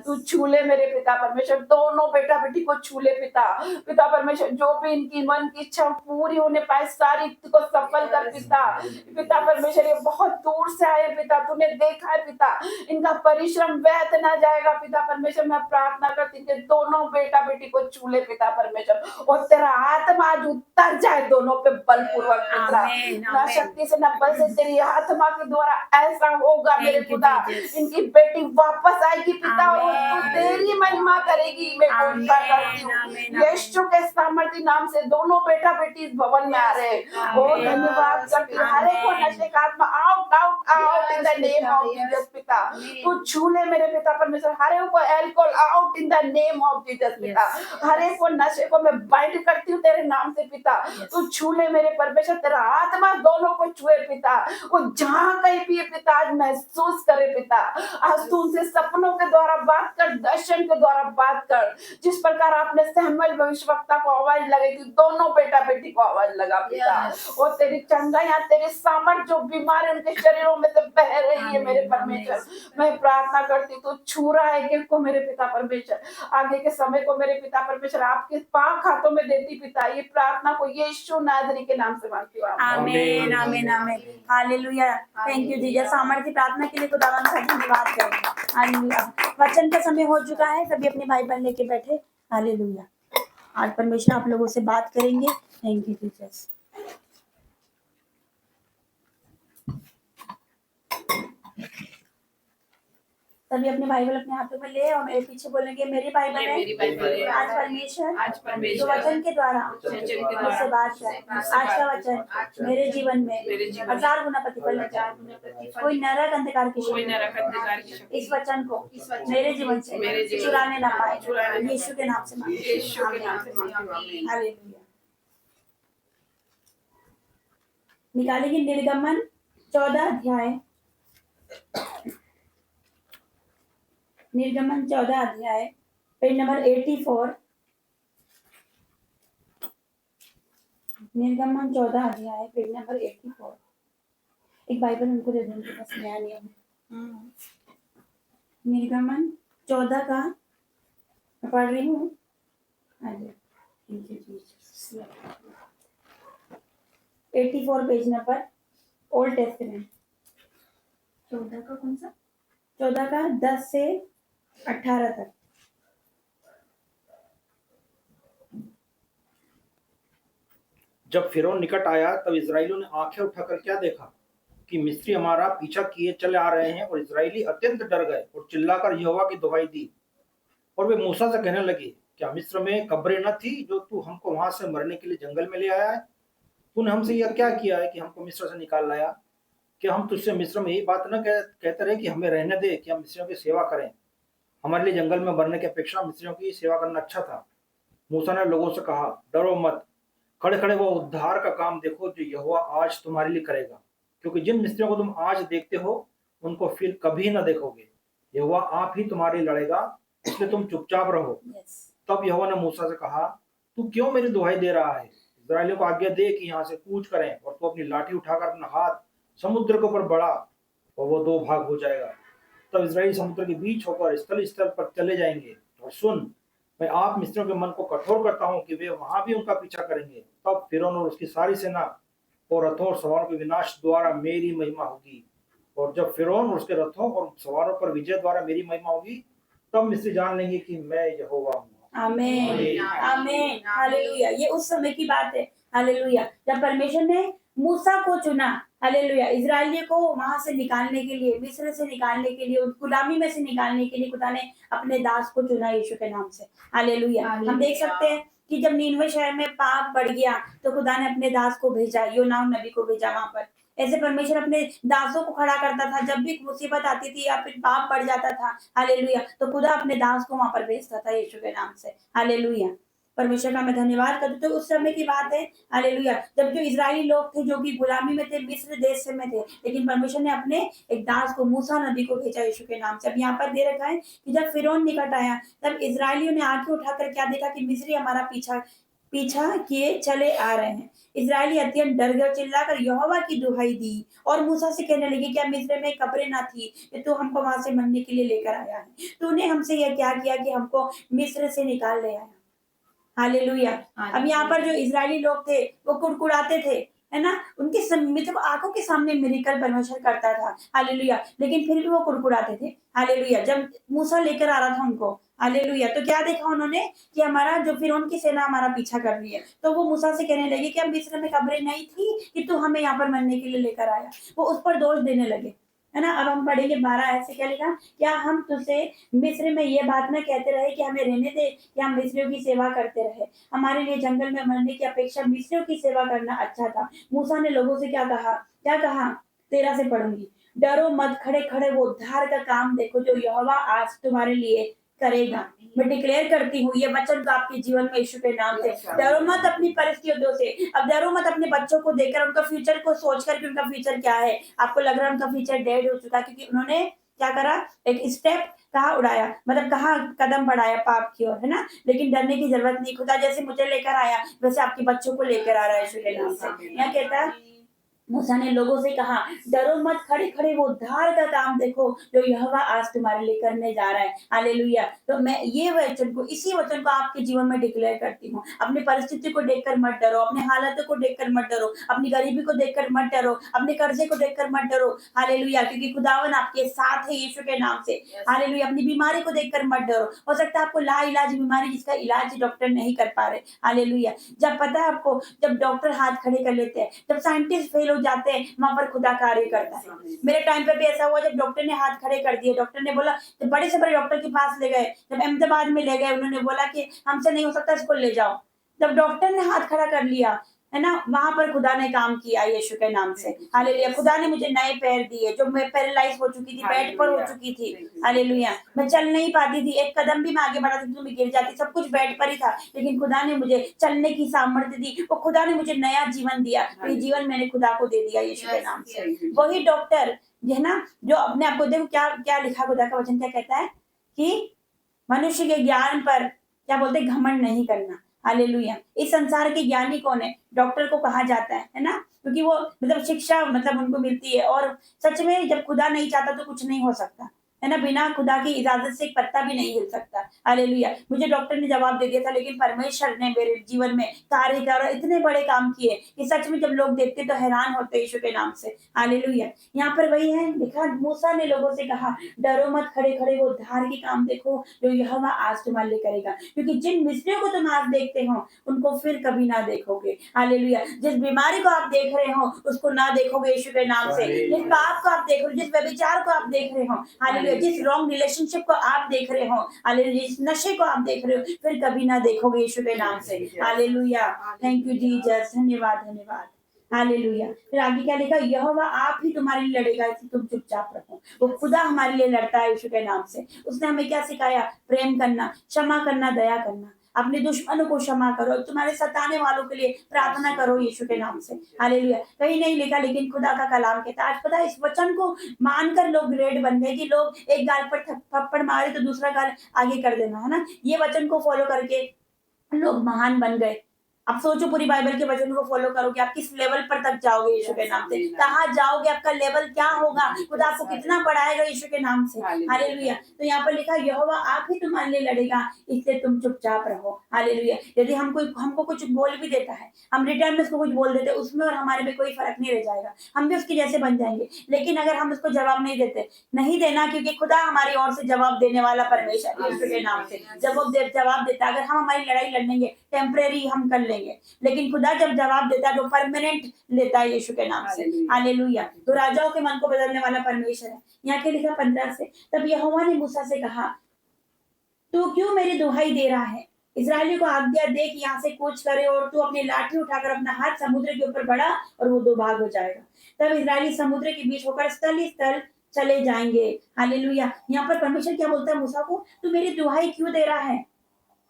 तू छूले मेरे पिता परमेश्वर, दोनों बेटा बेटी को छूले पिता। पिता परमेश्वर जो भी इनकी मन की इच्छा पूरी होने पाए, सारी को सफल कर पिता। पिता परमेश्वर ये बहुत दूर से आए पिता, तूने देखा है पिता इनका परिश्रम व्यर्थ ना जाएगा पिता परमेश्वर। मैं प्रार्थना करती हूँ दोनों बेटा बेटी को छूले पिता परमेश्वर, और तेरा आत्मा आज उतर जाए दोनों पे बलपूर्वक पिता। ना शक्ति से ना बल से, तेरी आत्मा के द्वारा ऐसा होगा मेरे खुदा। इनकी बेटी वापस आएगी पिता और तू तेरी महिमा करेगी। मैं घोषणा करती हूँ यीशु के सामर्थ्य नाम से दोनों बेटा बेटी इस भवन में आ रहे हैं। ओ धन्यवाद करती हूँ। हर एक को नशे का आत्मा out out out in the name of Jesus पिता। तू छूले मेरे पिता परमेश्वर, हर एक को alcohol out in the name of Jesus पिता। हर एक को नशे को मैं बाइंड करती हूँ तेरे नाम से पिता। तू छूले मेरे परमेश्वर, तेरा आत्मा दोनों को छुए पिता। वो जहाँ कहीं भी है पिता आज महसूस करे पिता। आज तू उनसे सपनों के द्वारा बात कर, दर्शन के द्वारा बात कर। जिस प्रकार आपने सहमल भविष्यवक्ता को आवाज लगाई थी, दोनों बेटा बेटी को आवाज लगा पिता। वो तेरी चंगाइयाँ, तेरी सामर्थ जो बीमार उनके शरीरों में से बह रही है मेरे परमेश्वर। मैं प्रार्थना करती तू छू रहा है कि को मेरे पिता परमेश्वर। आगे के समय को मेरे पिता परमेश्वर आपके पाक हाथों में देती पिता। ये प्रार्थना को यीशु नाज़री के नाम से मांगती हूँ। आमीन आमीन आमीन हालेलुया। Thank you Jesus. सामर्थ्य प्रार्थना के लिए खुदावन का धन्यवाद करें। हालेलुया। वचन का समय हो चुका है, सभी अपने भाई बहन लेके बैठे। हालेलुया। आज परमेश्वर आप लोगों से बात करेंगे। Thank you Jesus. तभी अपने बाइबल अपने हाथों में ले और मेरे पीछे बोलेंगे मेरी बाइबल ये है। मेरी बाइबल है। आज परमेश्वर आज जो परमेश्वर वचन के द्वारा वचन के द्वारा मुझसे बात कर, आज का वचन मेरे जीवन मेरे में जीवन में 1000 गुना प्रतिफल लेकर कोई नरक अंधकार की कोई शक्ति नरक अंधकार की शक्ति इस वचन को मेरे जीवन से मेरे जीवन से चुराने ना पाए। चुराने ना यीशु के नाम से मांगते हैं। यीशु के नाम से मांगती हूँ, आमीन। हालेलुया। निकालेंगे निर्गमन 14 अध्याय, निर्गमन 14 अध्याय पेज नंबर 84। निर्गमन 14 अध्याय पेज नंबर 84। एक बाइबल उनको दे दो, उनके पास नया नियम है। निर्गमन 14 का मैं पढ़ रही हूँ। आगे 84 पेज नंबर ओल्ड टेस्टामेंट। 14 का कौन सा? 14 का 10 से 18 तक। जब फिरौन निकट आया तब इजराइलियों ने आंखें उठाकर क्या देखा कि मिस्री हमारा पीछा किए चले आ रहे हैं, और इजराइली अत्यंत डर गए और चिल्लाकर यहोवा की दुहाई दी। और वे मूसा से कहने लगे, क्या मिस्र में कब्रें न थी जो तू हमको वहां से मरने के लिए जंगल में ले आया है? तूने हमसे यह क्या किया है कि हमको मिस्र से निकाल लाया? क्या हम तुझसे मिस्र में यही बात न कहते रहे कि हमें रहने दे, कि हम मिस्रियों की सेवा करें? हमारे लिए जंगल में मरने की अपेक्षा मिस्रियों की सेवा करना अच्छा था। मूसा ने लोगों से कहा, डरो मत, खड़े खड़े वो उद्धार का काम देखो जो यहोवा आज तुम्हारे लिए करेगा, क्योंकि जिन मिस्रियों को तुम आज देखते हो उनको फिर कभी न देखोगे। यहोवा आप ही तुम्हारे लिए लड़ेगा, इसलिए तुम चुपचाप रहो। तब यहोवा ने मूसा से कहा, तू क्यों मेरी दुहाई दे रहा है? इस्राएलियों को आज्ञा दे कि यहाँ से कूच करें, और तू अपनी लाठी उठाकर अपना हाथ समुद्र के ऊपर बढ़ा और वो 2 भाग हो जाएगा। तब इस्राएली समुद्र के बीच होकर स्थल स्थल पर चले जाएंगे। और सुन, मैं आप मिस्रियों के मन को कठोर करता हूँ कि वे वहां भी उनका पीछा करेंगे। तब फिरौन और उसकी सारी सेना और रथों और सवारों के विनाश द्वारा मेरी महिमा होगी। और जब फिरौन और उसके रथों और सवारों पर विजय द्वारा मेरी महिमा होगी, तब मिस्री जान लेंगे कि मैं यहोवा हूँ। आमीन, आमीन, हालेलुया। ये उस समय की बात है, हालेलुया, जब परमेश्वर ने मूसा को चुना, हालेलुया, इजराइलियों को वहां से निकालने के लिए, मिस्र से निकालने के लिए, उस गुलामी में से निकालने के लिए खुदा ने अपने दास को चुना यीशु के नाम से, हालेलुया। हम देख सकते हैं कि जब नीनवे शहर में पाप बढ़ गया तो खुदा ने अपने दास को भेजा, योना नबी को भेजा वहां पर। ऐसे परमेश्वर अपने दासों को खड़ा करता था। जब भी मुसीबत आती थी या फिर पाप बढ़ जाता था, हालेलुया, तो खुदा अपने दास को वहां पर भेजता था यीशु के नाम से, हालेलुया। परमेश्वर का मैं धन्यवाद करती हूँ। तो उस समय की बात है, हालेलुया, जब जो इजरायली लोग थे जो कि गुलामी में थे, मिस्र देश में थे, लेकिन परमेश्वर ने अपने एक दास को, मूसा नबी को भेजा यीशु के नाम से। अब यहाँ पर दे रखा है कि जब फिरौन निकट आया तब इजरायलियों ने आंखें उठाकर क्या देखा कि मिस्री हमारा पीछा किए चले आ रहे हैं। इजरायली अत्यंत डर गए, चिल्लाकर यहोवा की दुहाई दी और मूसा से कहने लगे, क्या मिस्र में कब्रें ना थी कि तू हमको वहां से मरने के लिए लेकर आया है? तूने हमसे यह क्या किया कि हमको मिस्र से निकाल ले आया? हालेलुया। अब यहाँ पर जो इजरायली लोग थे वो कुड़कुड़ाते थे, है ना, उनके मतलब आंखों के सामने मिरेकल परमेश्वर करता था, हालेलुया, लेकिन फिर भी वो कुड़कुड़ाते थे, हालेलुया। जब मूसा लेकर आ रहा था उनको, हालेलुया, तो क्या देखा उन्होंने कि हमारा जो फिरौन की सेना हमारा पीछा कर रही है, तो वो मूसा से कहने लगे कि अब मिस्र में कब्रें नहीं थी कि तू हमें यहाँ पर मरने के लिए लेकर आया। वो उस पर दोष देने लगे, है ना। अब हम पढ़ेंगे 12 ऐसे क्या लिखा, क्या हम तुझसे मिस्र में ये बात ना कहते रहे कि हमें रहने दे, कि हम मिस्रियों की सेवा करते रहे? हमारे लिए जंगल में मरने की अपेक्षा मिस्रियों की सेवा करना अच्छा था। मूसा ने लोगों से क्या कहा 13 से पढ़ूंगी, डरो मत, खड़े खड़े वो उद्धार का काम देखो जो यहोवा आज तुम्हारे लिए करेगा। मैं डिक्लेयर करती हूँ ये वचन तो आपके जीवन में यीशु के नाम से। डरो मत अपनी परिस्थितियों से, अब डरो मत अपने बच्चों को देखकर, उनका फ्यूचर को सोचकर कि उनका फ्यूचर क्या है। आपको लग रहा है उनका फ्यूचर डेड हो चुका, क्योंकि उन्होंने क्या करा, एक स्टेप कहाँ उड़ाया, मतलब कहाँ कदम बढ़ाया पाप की ओर, है ना। लेकिन डरने की जरूरत नहीं, खुदा जैसे मुझे लेकर आया वैसे आपके बच्चों को लेकर आ रहा है यीशु के नाम से। यहाँ कहता है मूसा ने लोगों से कहा, डरो मत, खड़े खड़े वो उद्धार का काम देखो जो यहोवा आज तुम्हारे लिए करने जा रहा है, हालेलुया। तो मैं ये इसी वचन को आपके जीवन में डिक्लेयर करती हूँ। अपनी परिस्थिति को देखकर मत डरो, अपने हालातों को देखकर मत डरो, अपनी गरीबी को देखकर मत डरो, अपने कर्जे को देखकर मत डरो, हालेलुया, क्योंकि खुदावन आपके साथ है यीशु के नाम से, हालेलुया। अपनी बीमारी को देखकर मत डरो। हो सकता है आपको लाइलाज बीमारी जिसका इलाज डॉक्टर नहीं कर पा रहे, हालेलुया। जब पता है आपको, जब डॉक्टर हाथ खड़े कर लेते हैं, जब साइंटिस्ट फेल हो जाते हैं वहां पर खुदा कार्य करता है। मेरे टाइम पे भी ऐसा हुआ जब डॉक्टर ने हाथ खड़े कर दिए, डॉक्टर ने बोला, जब बड़े से बड़े डॉक्टर के पास ले गए, जब अहमदाबाद में ले गए, उन्होंने बोला कि हमसे नहीं हो सकता, इसको ले जाओ। जब डॉक्टर ने हाथ खड़ा कर लिया है ना, वहां पर खुदा ने काम किया यीशु के नाम से। हालेलुया। खुदा ने मुझे नए पैर दिए, जो मैं पैरालाइज हो चुकी थी, बेड पर हो चुकी थी। हालेलुया। मैं चल नहीं पाती थी, एक कदम भी मैं आगे बढ़ाती थी तो मैं गिर जाती, सब कुछ बेड पर ही था, लेकिन खुदा ने मुझे चलने की सामर्थ्य दी, वो खुदा ने मुझे नया जीवन दिया। ये जीवन मैंने खुदा को दे दिया यीशु के नाम से। वही डॉक्टर है ना, जो अपने आप को, देखो क्या क्या लिखा, खुदा का वचन क्या कहता है कि मनुष्य के ज्ञान पर क्या बोलते, घमंड नहीं करना। हालेलुया। इस संसार के ज्ञानी कौन है? डॉक्टर को कहा जाता है ना, क्योंकि वो मतलब शिक्षा मतलब उनको मिलती है, और सच में जब खुदा नहीं चाहता तो कुछ नहीं हो सकता है ना, बिना खुदा की इजाजत से एक पत्ता भी नहीं हिल सकता। हालेलुया। मुझे डॉक्टर ने जवाब दे दिया था, लेकिन परमेश्वर ने मेरे जीवन में कार्य कर इतने बड़े काम किए कि सच में जब लोग देखते तो हैरान होते यीशु के नाम से। हालेलुया। यहाँ पर वही है लिखा, मूसा ने लोगों से कहा, डरो मत, खड़े खड़े वो उद्धार के काम देखो जो यहोवा आज तुम्हारे लिए करेगा, क्योंकि जिन मिस्रियों को तुम आज देखते हो उनको फिर कभी ना देखोगे। हालेलुया। जिस बीमारी को आप देख रहे हो उसको ना देखोगे यीशु के नाम से। जिस पाप को आप देख रहे हो, जिस व्यभिचार को आप देख रहे हो, हालेलुया, जिस रॉन्ग रिलेशनशिप को आप देख रहे हो, हालेलुया, जिस नशे को आप देख रहे हो, फिर कभी ना देखोगे यीशु के नाम से। हालेलुया। Thank you Jesus. धन्यवाद धन्यवाद। हालेलुया। फिर आगे क्या लिखा, यहोवा आप ही तुम्हारे लिए लड़ेगा, इसलिए तुम चुपचाप रहो। वो खुदा हमारे लिए लड़ता है यीशु के नाम से। उसने हमें क्या सिखाया? प्रेम करना, क्षमा करना, दया करना। अपने दुश्मनों को क्षमा करो, तुम्हारे सताने वालों के लिए प्रार्थना करो यीशु के नाम से। हालेलुया। कहीं नहीं लिखा, लेकिन खुदा का कलाम कहता है। आज पता है, इस वचन को मानकर लोग ग्रेड बन गए कि लोग एक गाल पर थप्पड़ मारे तो दूसरा गाल आगे कर देना, है ना। ये वचन को फॉलो करके लोग महान बन गए। आप सोचो, पूरी बाइबल के वचन को फॉलो करोगे, आप किस लेवल पर तक जाओगे यीशु के नाम से, कहाँ जाओगे, आपका लेवल क्या होगा, खुदा आपको कितना बढ़ाएगा यीशु के नाम से। हालेलुया। तो यहाँ पर लिखा, यहोवा आप ही तुम्हारे लिए लड़ेगा, इसलिए तुम चुपचाप रहो। हालेलुया। यदि हमको कुछ बोल भी देता है, हम रिटर्न में उसको कुछ बोल देते, उसमें और हमारे में कोई फर्क नहीं रह जाएगा, हम भी उसके जैसे बन जाएंगे। लेकिन अगर हम उसको जवाब नहीं देते, नहीं देना, क्योंकि खुदा हमारी ओर से जवाब देने वाला परमेश्वर यीशु के नाम से जवाब देता। अगर हम हमारी लड़ाई लड़ेंगे, टेम्परेरी हम कर लेंगे, लेकिन खुदा जब जवाब देता है तो परमानेंट लेता है यीशु के नाम से। हालेलुया। तो राजाओं के मन को बदलने वाला परमेश्वर है। यहाँ के लिखा 15 से, तब यहोवा ने मूसा से कहा, तू क्यों मेरी दुहाई दे रहा है? इस्राएलियों को आज्ञा दे कि यहाँ से कूच करे, और तू अपनी लाठी उठाकर अपना हाथ समुद्र के ऊपर बढ़ा और वो दो भाग हो जाएगा। तब इस्राएली समुद्र के बीच होकर स्थल ही स्थल चले जाएंगे। हालेलुया। यहाँ पर परमेश्वर क्या बोलता है मूसा को, तू मेरी दुहाई क्यों दे रहा है?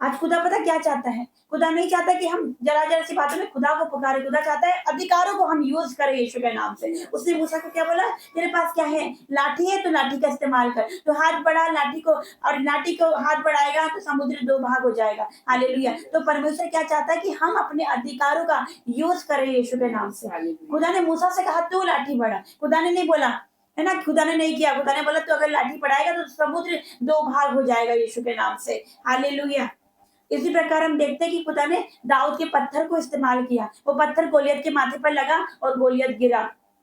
आज खुदा पता क्या चाहता है? खुदा नहीं चाहता कि हम जरा जरा सी बातों में खुदा को पुकारे। खुदा चाहता है अधिकारों को हम यूज करें यीशु के नाम से। उसने मूसा को क्या बोला, तेरे पास क्या है? लाठी है, तो लाठी का इस्तेमाल कर। तो हाथ बढ़ा लाठी को, और लाठी को हाथ बढ़ाएगा तो समुद्र दो भाग हो जाएगा। हालेलुया। तो परमेश्वर क्या चाहता है कि हम अपने अधिकारों का यूज करें यीशु के नाम से। खुदा ने मूसा से कहा, तू लाठी बढ़ा। खुदा ने नहीं बोला, है ना, खुदा ने नहीं किया। खुदा ने बोला, तो अगर लाठी बढ़ाएगा तो समुद्र दो भाग हो जाएगा यीशु के नाम से। हालेलुया। इसी प्रकार हम देखते हैं कि खुदा ने दाऊद के पत्थर को इस्तेमाल किया। वो पत्थर गोलियत के माथे पर लगा और गोलियत गिरा,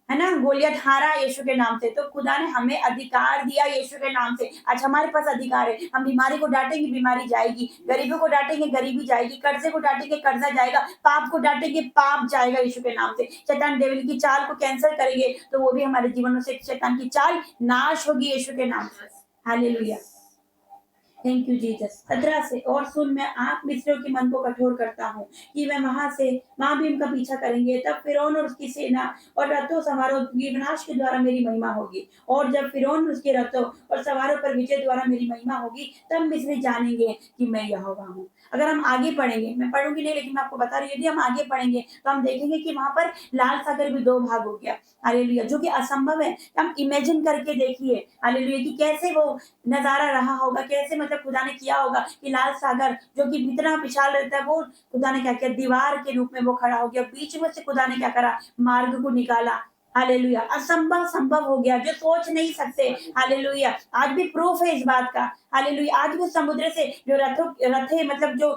है ना, गोलियत हारा यीशु के नाम से। तो खुदा ने हमें अधिकार दिया यीशु के नाम से। आज हमारे पास अधिकार है। हम बीमारी को डांटेंगे, बीमारी जाएगी। गरीबी को डांटेंगे, गरीबी जाएगी। कर्जे को डांटेंगे, कर्जा जाएगा। पाप को डांटेंगे, पाप जाएगा यीशु के नाम से। शैतान डेविल की चाल को कैंसिल करेंगे तो वो भी हमारे जीवनों से शैतान की चाल नाश होगी यीशु के नाम से। हालेलुया। Thank you Jesus. 17 से, और सुन, मैं आप मिस्रियों के मन को कठोर करता हूँ कि मैं वहां भी उनका पीछा करेंगे। तब फिरौन और उसकी सेना और रथों सवारों की विनाश के द्वारा मेरी महिमा होगी। और जब फिरौन और उसके रथों और सवारों पर विजय द्वारा मेरी महिमा होगी, तब मिस्री जानेंगे कि मैं यहोवा हूँ। अगर हम आगे पढ़ेंगे, मैं पढ़ूंगी नहीं लेकिन मैं आपको बता रही हूँ, यदि हम आगे पढ़ेंगे तो हम देखेंगे कि वहां पर लाल सागर भी दो भाग हो गया। हालेलुया। जो कि असंभव है। हम इमेजिन करके देखिए, हालेलुया, कि कैसे वो नजारा रहा होगा, कैसे मतलब खुदा ने किया होगा कि लाल सागर जो कि इतना विशाल रहता है, वो खुदा ने क्या किया, दीवार के रूप में वो खड़ा हो गया। बीच में से खुदा ने क्या करा, मार्ग को निकाला। हालेलुया। असंभव संभव हो गया, जो सोच नहीं सकते। हालेलुया। आज भी प्रूफ है इस बात का। हालेलुया। आज भी समुद्र से जो रथे मतलब जो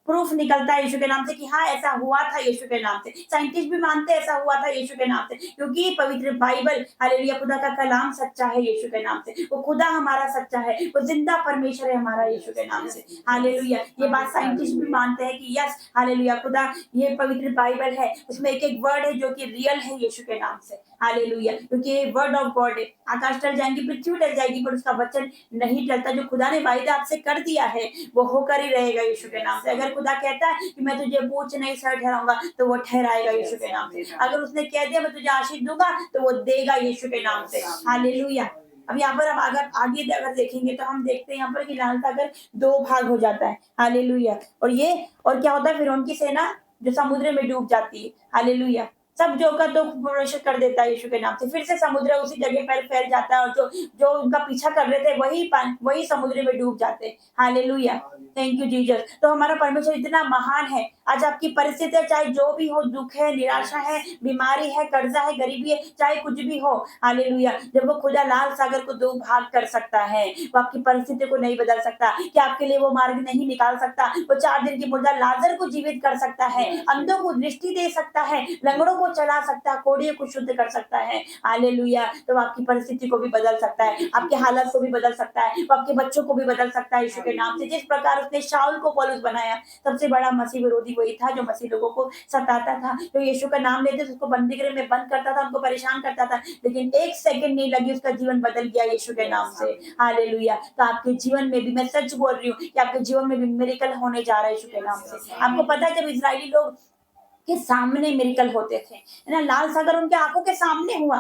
प्रूफ निकलता है यीशु के नाम से कि हाँ ऐसा हुआ था यीशु के नाम से। साइंटिस्ट भी मानते हैं ऐसा हुआ था यीशु के नाम से, क्योंकि पवित्र बाइबल हालेलुया खुदा का कलाम सच्चा है यीशु के नाम से। वो खुदा हमारा सच्चा है, वो जिंदा परमेश्वर है हमारा यीशु के नाम से। हालेलुया, ये बात साइंटिस्ट भी मानते हैं कि यस हालेलुया खुदा, ये पवित्र बाइबल है, उसमें एक एक वर्ड है जो कि रियल है यीशु के नाम से। हालेलुया, क्योंकि ये वर्ड ऑफ गॉड है। आकाश टल जाएंगे, पृथ्वी टल जाएगी, पर उसका वचन नहीं टलता। जो खुदा ने वायदा आपसे कर दिया है वो होकर ही रहेगा यीशु के नाम से। अगर खुदा कहता है कि मैं तुझे पूछ नहीं सर ठहराऊंगा, तो वो ठहराएगा यीशु के नाम से। अगर उसने कह दिया मैं तुझे आशीष दूंगा, तो वो देगा यीशु के नाम से। हालेलुया। अब यहाँ पर हम अगर आगे अगर देखेंगे तो हम देखते हैं यहाँ पर कि लाल सागर 2 भाग हो जाता है। हालेलुया। और क्या होता है, फिर उनकी सेना जो समुद्र में डूब जाती है। हालेलुया। सब जो का तो प्रवेश कर देता है यीशु के नाम से। फिर से समुद्र उसी जगह पर फैल जाता है, और जो उनका पीछा कर रहे थे वही समुद्र में डूब जाते। Hallelujah, thank you Jesus. तो हमारा परमेश्वर इतना महान है। आज आपकी परिस्थिति चाहे जो भी हो, दुख है, निराशा है, बीमारी है, कर्जा है, गरीबी है, चाहे कुछ भी हो, हालेलुया, जब वो खुदा लाल सागर को 2 भाग कर सकता है, वो आपकी परिस्थिति को नहीं बदल सकता, कि आपके लिए वो मार्ग नहीं निकाल सकता। वो 4 दिन की मुर्दा लाजर को जीवित कर सकता है, अंधों को दृष्टि दे सकता है, लंगड़ों को चला सकता है, कोढ़ियों को शुद्ध कर सकता है। हालेलुया। तो आपकी परिस्थिति को भी बदल सकता है, आपके हालत को भी बदल सकता है, वो आपके बच्चों को भी बदल सकता है यीशु के नाम से। जिस प्रकार उसने शाऊल को पौलुस बनाया, सबसे बड़ा मसीह विरोधी वही था जो मसीह लोगों को सताता था, जो यीशु का नाम लेते थे उसको बंदीगृह में बंद करता था, उनको परेशान करता था, लेकिन 1 सेकंड नहीं लगी, उसका जीवन बदल गया यीशु के नाम से। हालेलुया। तो आपके जीवन में भी, मैं सच बोल रही हूँ कि आपके जीवन में भी मिरेकल होने जा रहा है यीशु के नाम से। आपको पता है जब इजरायली लोग के सामने मिरेकल होते थे, है ना, लाल सागर उनके आंखों के सामने हुआ।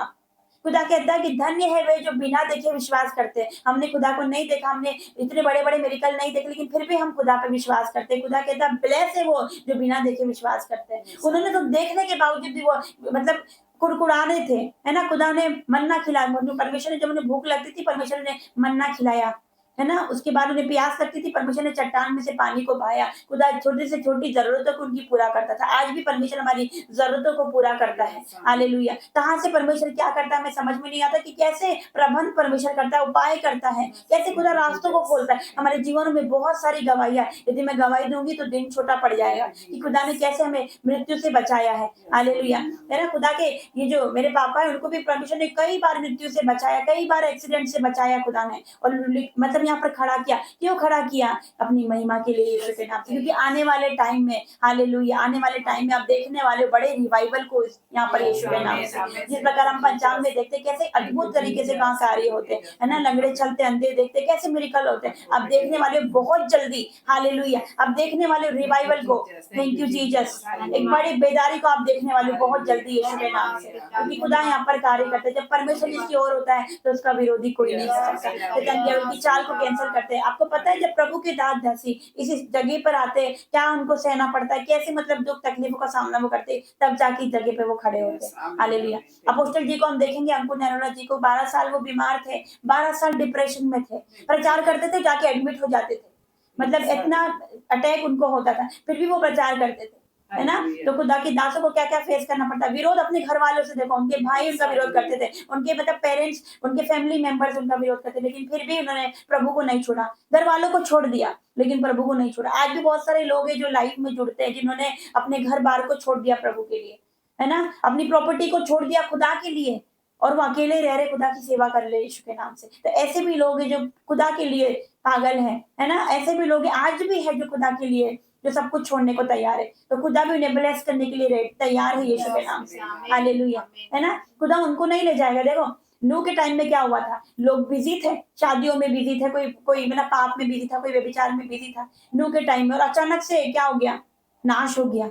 खुदा कहता है कि धन्य है वे जो बिना देखे विश्वास करते हैं। हमने खुदा को नहीं देखा, हमने इतने बड़े बड़े मिरेकल नहीं देखे, लेकिन फिर भी हम खुदा पे विश्वास करते हैं। खुदा कहता है ब्लेस है वो जो बिना देखे विश्वास करते हैं। उन्होंने तो देखने के बावजूद भी वो मतलब कुड़कुड़ा रहे थे, है ना। खुदा ने मन्ना खिलाया, परमेश्वर ने, जब उन्हें भूख लगती थी परमेश्वर ने मन्ना खिलाया, है ना। उसके बाद उन्हें प्यास लगती थी, परमेश्वर ने चट्टान में से पानी को बहाया। खुदा छोटी से छोटी जरूरतों को उनकी पूरा करता था। आज भी परमेश्वर हमारी जरूरतों को पूरा करता है। हालेलुया। कहाँ से परमेश्वर क्या करता है हमें समझ में नहीं आता, कि कैसे प्रबंध परमेश्वर करता है, उपाय करता है, कैसे खुदा रास्तों को खोलता है। हमारे जीवन में बहुत सारी गवाहियां, यदि मैं गवाही दूंगी तो दिन छोटा पड़ जाएगा, कि खुदा ने कैसे हमें मृत्यु से बचाया है। हालेलुया, है ना। खुदा के ये जो मेरे पापा है, उनको भी परमेश्वर ने कई बार मृत्यु से बचाया, कई बार एक्सीडेंट से बचाया खुदा ने, और मतलब यहाँ पर खड़ा किया। क्यों खड़ा किया? अपनी महिमा के लिए यीशु के नाम से। क्योंकि आने वाले टाइम में, हालेलुया, आने वाले टाइम में आप देखने वाले बड़े रिवाइवल को यहाँ पर यीशु के नाम से। जिस प्रकार हम पंचांग में देखते कैसे अद्भुत तरीके से वहाँ कार्य होते है ना, लंगड़े चलते, अंधे देखते, कैसे मिरेकल होते हैं। आप देखने वाले बहुत जल्दी, हालेलुया, आप देखने वाले रिवाइवल को, थैंक यू जीसस, एक बड़ी बेदारी को आप देखने वाले बहुत जल्दी यीशु के नाम से। क्योंकि खुदा यहाँ पर कार्य करते हैं। जब परमेश्वर जिसकी ओर होता है तो उसका विरोधी कोई नहीं हो सकता। उनकी चाल को कैंसिल करते हैं। आपको पता है जब प्रभु की दास दसी इस जगह पर आते हैं, क्या उनको सहना पड़ता है, कैसे मतलब दुख तकलीफों का सामना वो करते, तब जाके इस जगह पे वो खड़े होते हैं। हालेलुया। अपोस्टल जी को हम देखेंगे, अंकुर नरोला जी को 12 साल वो बीमार थे, 12 साल डिप्रेशन में थे, प्रचार करते थे, जाके एडमिट हो जाते थे, मतलब इतना अटैक उनको होता था, फिर भी वो प्रचार करते थे, है ना। तो खुदा की दासों को क्या क्या फेस करना पड़ता है। विरोध अपने घर वालों से, देखो उनके भाई उनका विरोध करते थे, उनके मतलब पेरेंट्स, उनके फैमिली मेंबर्स उनका विरोध करते, लेकिन फिर भी उन्होंने प्रभु को नहीं छोड़ा, घर वालों को छोड़ दिया, लेकिन प्रभु को नहीं छोड़ा। आज भी बहुत सारे लोग हैं जो लाइफ में जुड़ते हैं, जिन्होंने अपने घर बार को छोड़ दिया प्रभु के लिए, है ना, अपनी प्रॉपर्टी को छोड़ दिया खुदा के लिए, और वो अकेले रह रहे, खुदा की सेवा कर रहे यीशु के नाम से। तो ऐसे भी लोग हैं जो खुदा के लिए पागल है ना। ऐसे भी लोग आज भी है जो खुदा के लिए, जो सब कुछ छोड़ने को तैयार है। तो खुदा भी उन्हें ब्लेस करने के लिए तैयार है यीशु के नाम से। हालेलुया, है ना। खुदा उनको नहीं ले जाएगा। देखो नूह के टाइम में क्या हुआ था, लोग बिजी थे, शादियों में बिजी थे, कोई मतलब पाप में बिजी था, कोई व्यभिचार में बिजी था नूह के टाइम में, और अचानक से क्या हो गया, नाश हो गया,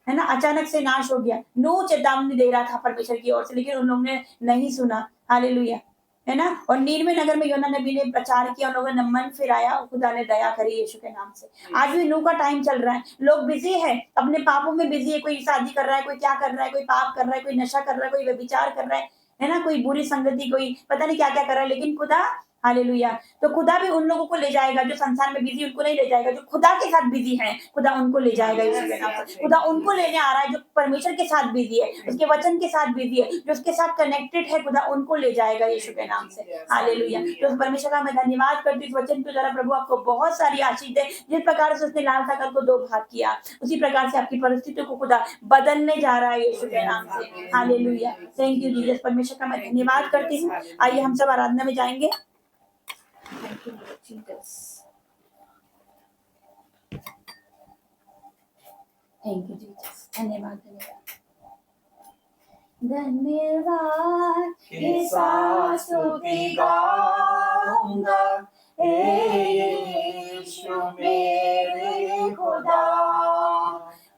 है ना। अचानक से नाश हो गया। नूह चेतावनी दे रहा था परमेश्वर की ओर से, लेकिन उन लोगों ने नहीं सुना। हालेलुया, है ना। और नीनवे नगर में योना नबी ने प्रचार किया, उन लोगों ने मन फिराया, खुदा ने दया करी यीशु के नाम से। आज भी नूह का टाइम चल रहा है, लोग बिजी है, अपने पापों में बिजी है, कोई शादी कर रहा है, कोई क्या कर रहा है, कोई पाप कर रहा है, कोई नशा कर रहा है, कोई व्यभिचार कर रहा है ना, कोई बुरी संगति, कोई पता नहीं क्या क्या कर रहा है, लेकिन खुदा हालेलुया। तो खुदा भी उन लोगों को ले जाएगा जो संसार में बिजी, उनको नहीं ले जाएगा। जो खुदा के साथ बिजी हैं, खुदा उनको ले जाएगा यीशु के नाम से। खुदा उनको लेने आ रहा है जो परमेश्वर के साथ बिजी है, उसके वचन के साथ बिजी है, जो उसके साथ कनेक्टेड है, खुदा उनको ले जाएगा यीशु के नाम से। हालेलुया। तो उस परमेश्वर का मैं धन्यवाद करती हूँ इस वचन के द्वारा। प्रभु आपको बहुत सारी आशीष दे। जिस प्रकार से उसने लाल सागर को 2 भाग किया, उसी प्रकार से आपकी परिस्थितियों को खुदा बदलने जा रहा है यीशु के नाम से। हालेलुया। Thank you Jesus. परमेश्वर का मैं धन्यवाद करती हूँ। आइए हम सब आराधना में जाएंगे। Thank you, Lord Jesus. Thank you Jesus. धन्यवाद धन्यवाद के साथ स्तुति गाऊंगा, हे यीशु मेरे खुदा,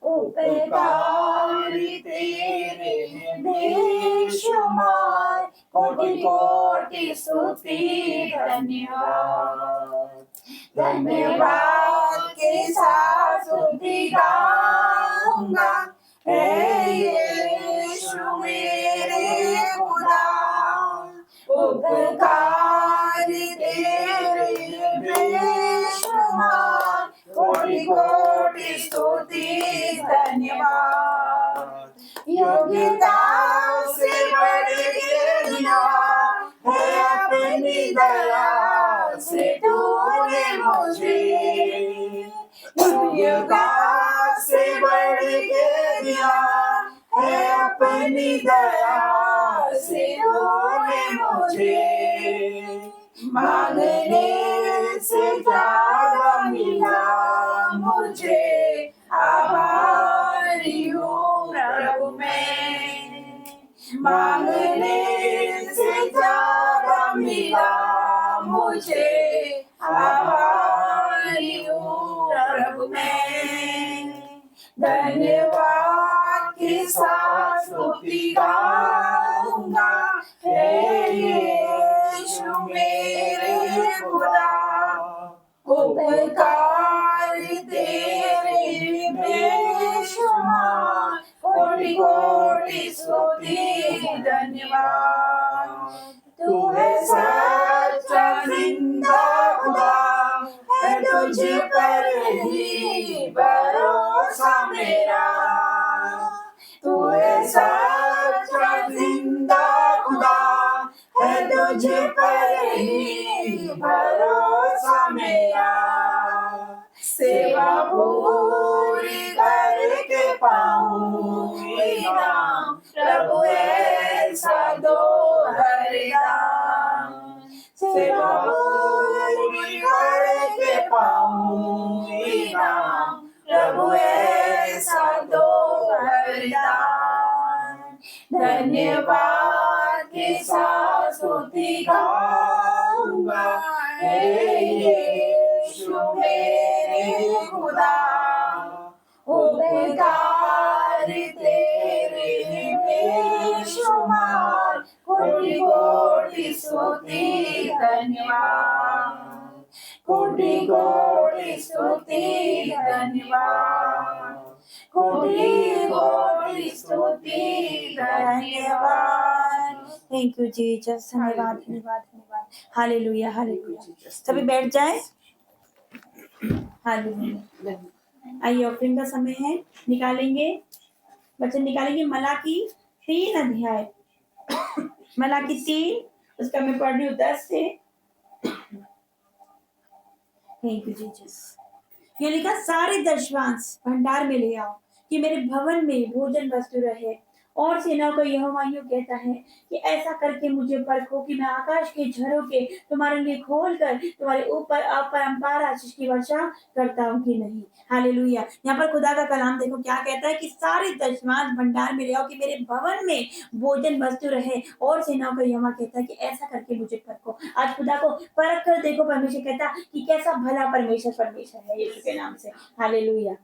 उपकारी तेरे बेशुमार, कोटि कोटि स्तुति धन्यवाद। धन्यवाद के साथ स्तुति गाऊंगा, हे यीशु मेरे खुदा, उपकारी तेरे बेशुमार, कोटि कोटि स्तुति धन्यवाद। योग्यता से बढ़ के दिया है अपनी दया से तूने मुझे, योग्यता से बढ़ के दिया है अपनी दया से तूने मुझे, मांगने से ज्यादा मिला मुझे, आभारी हूँ प्रभु मैं, मांगने से ज्यादा मिला मुझे, आभारी हूँ प्रभु मैं। धन्यवाद के साथ स्तुति गाऊंगा, हे यीशु मेरे खुदा, उपकारी तेरे बेशुमार, कोटि कोटि स्तुति धन्यवाद। तू है सच्चा जिंदा खुदा, है तुझ पर ही भरोसा मेरा, तू है सच्चा जिंदा खुदा, है तुझ पर ही भरोसा मेरा, सेवा पूरी करके पाऊंगा, प्रभु ऐसा दो हरदम, सेवा पूरी करके पाऊंगा, प्रभु ऐसा दो हरदम। धन्यवाद के साथ स्तुति गाऊंगा, हे यीशु मेरे खुदा, उपकारी तेरे बेशुमार, कोटि कोटि स्तुति धन्यवाद, कोटि कोटि स्तुति धन्यवाद, कोटि कोटि स्तुति धन्यवाद। Thank you Jesus. धन्यवाद धन्यवाद धन्यवाद। Hallelujah hallelujah. सभी बैठ जाए। हालेलुया। आइए ऑफरिंग का समय है, निकालेंगे बच्चे, निकालेंगे मलाकी 3 अध्याय, मलाकी 3, उसका मैं पढ़ रही हूँ 10 से। Thank you Jesus. ये लिखा, सारे दशवांश भंडार में ले आओ कि मेरे भवन में भोजन वस्तु रहे। और सेनाओं का यहोवा यूं कहता है कि ऐसा करके मुझे परखो कि मैं आकाश के झरोखे तुम्हारे लिए खोल कर तुम्हारे ऊपर अपरंपार आशीष की वर्षा करता हूँ कि नहीं। हालेलुया। यहाँ पर खुदा का कलाम देखो क्या कहता है कि सारे दशवांश भंडार में ले आओ कि मेरे भवन में भोजन वस्तु रहे। और सेनाओं का यहोवा कहता है कि ऐसा करके मुझे परखो। आज खुदा को परख कर देखो। परमेश्वर कहता कि कैसा भला परमेश्वर है यीशु के नाम से। हालेलुया।